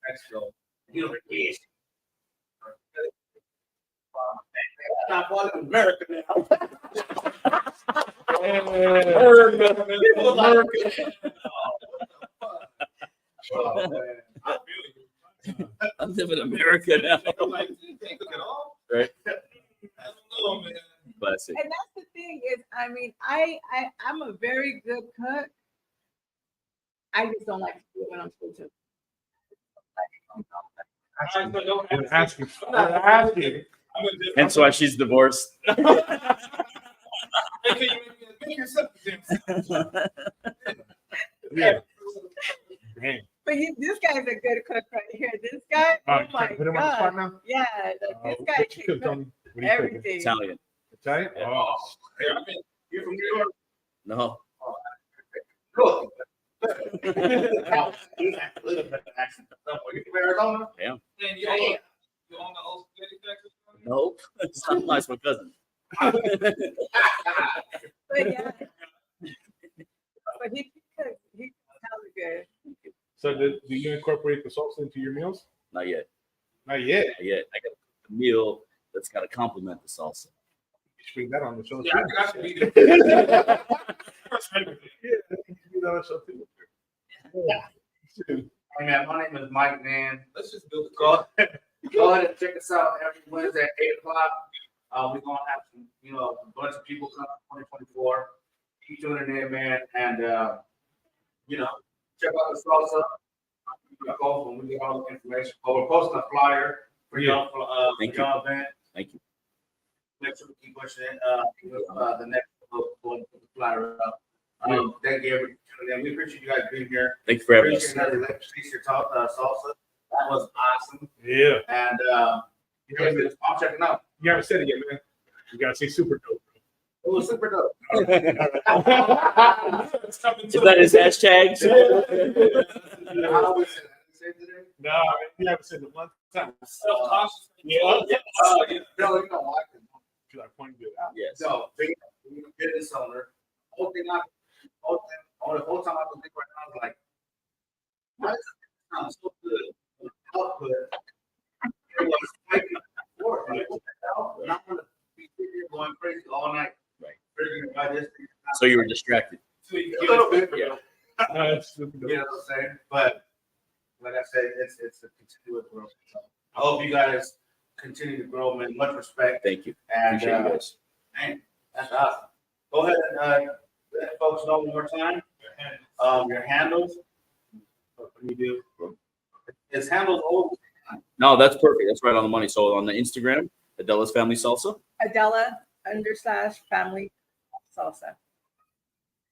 ex-girl. He was like, yes. I'm part of America now. Oh, man. I'm living in America now. Right? Classic. And that's the thing is, I mean, I'm a very good cook. I just don't like to do it when I'm supposed to. I'm asking. Hence why she's divorced. Yeah. Dang. But this guy's a good cook right here. This guy, oh my Put him on the spot god, now. yeah, this guy What you can cook, Tony? cook What do you cook? everything. Italian. Italian? Yeah. Oh, You're from New York? No. Look. You from Arizona? Yeah. You own the old spaghetti factory? Nope. It's not my cousin. But yeah, but he cooks. He cooks hella good. so do you incorporate the salsa into your meals? Not yet. Not yet. Not yet. I got a meal that's got to complement the salsa. You should bring that on the show. Yeah, I got to be there. Yeah, you can do that on the show too. Hey man, my name is Mike, man. Let's just build a Go ahead and check us out every Wednesday at 8:00. We're gonna have some, a bunch of people come in 2024. Keep tuning in, man, and check out the salsa. When we get all the information, but we're posting a flyer for y'all for Thank you. y'all event. Thank you. Make sure we keep pushing it. The next one, put the flyer up. Thank you, everybody. We appreciate you guys being here. Thank you for having us. Appreciate another Electric Talk salsa. That was awesome. Yeah. And I'm checking out. You haven't said it yet, man. You gotta say super dope. It was super dope. Is that his hashtag? I always say today. No, you haven't said it one time. self-conscious. Yeah. No, you don't like it. Because I pointed it out. Yes. No, being a business owner, the whole time I was thinking right now, I was like, why does it sound so good? Output. It was making work. Like, what the hell? And I'm gonna be sitting here going crazy all night. Right. Figuring out this thing. So you were distracted. A little bit, Yeah. It's super dope. you know what I'm saying? But like I said, it's a continuous growth. So I hope you guys continue to grow, man. Much respect. Thank you. And Appreciate you guys. man, that's awesome. Go ahead and let folks know one more time. Your handles. What do you do? It's handles old. No, that's perfect. That's right on the money. So on the Instagram, Adela's Family Salsa. Adela /family salsa.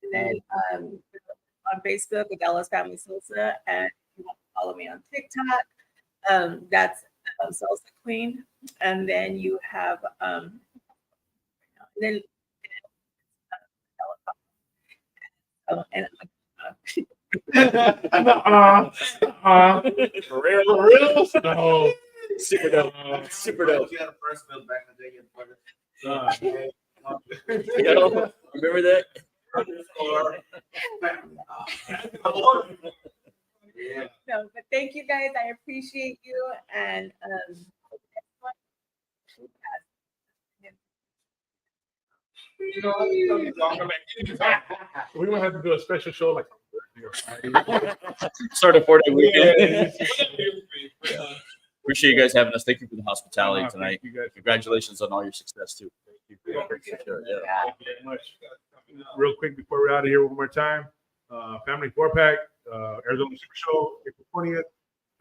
And then on Facebook, Adela's Family Salsa. And if you want to follow me on TikTok, that's Salsa Queen. And then you have then For real? No. Super dope. Super dope. You had a first build back in the day. Yo, remember that? Yeah. no, but thank you guys. I appreciate you. And We're gonna have to do a special show like Start a 4-day weekend. Appreciate you guys having us. Thank you for the hospitality tonight. Thank you guys. Congratulations on all your success too. Yeah. Sure, yeah. Thank you very much. Real quick before we're out of here, one more time. Family 4-pack, Arizona Super Show, April 20th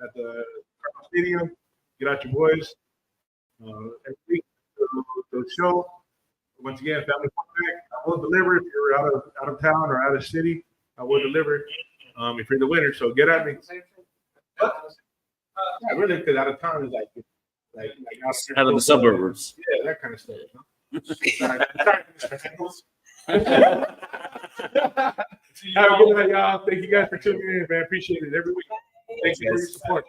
at the Cardinal Stadium. Get out your boys. Every week, the show. Once again, Family 4-pack. I will deliver if you're out of town or out of city. I will deliver if you're the winner. So get at me. I really, because out of town is like Out of the suburbs. Yeah, that kind of stuff. Sorry, Mr. Handles. Have a good night, y'all. Thank you guys for tuning in, man. Appreciate it every week. Thank you for your support.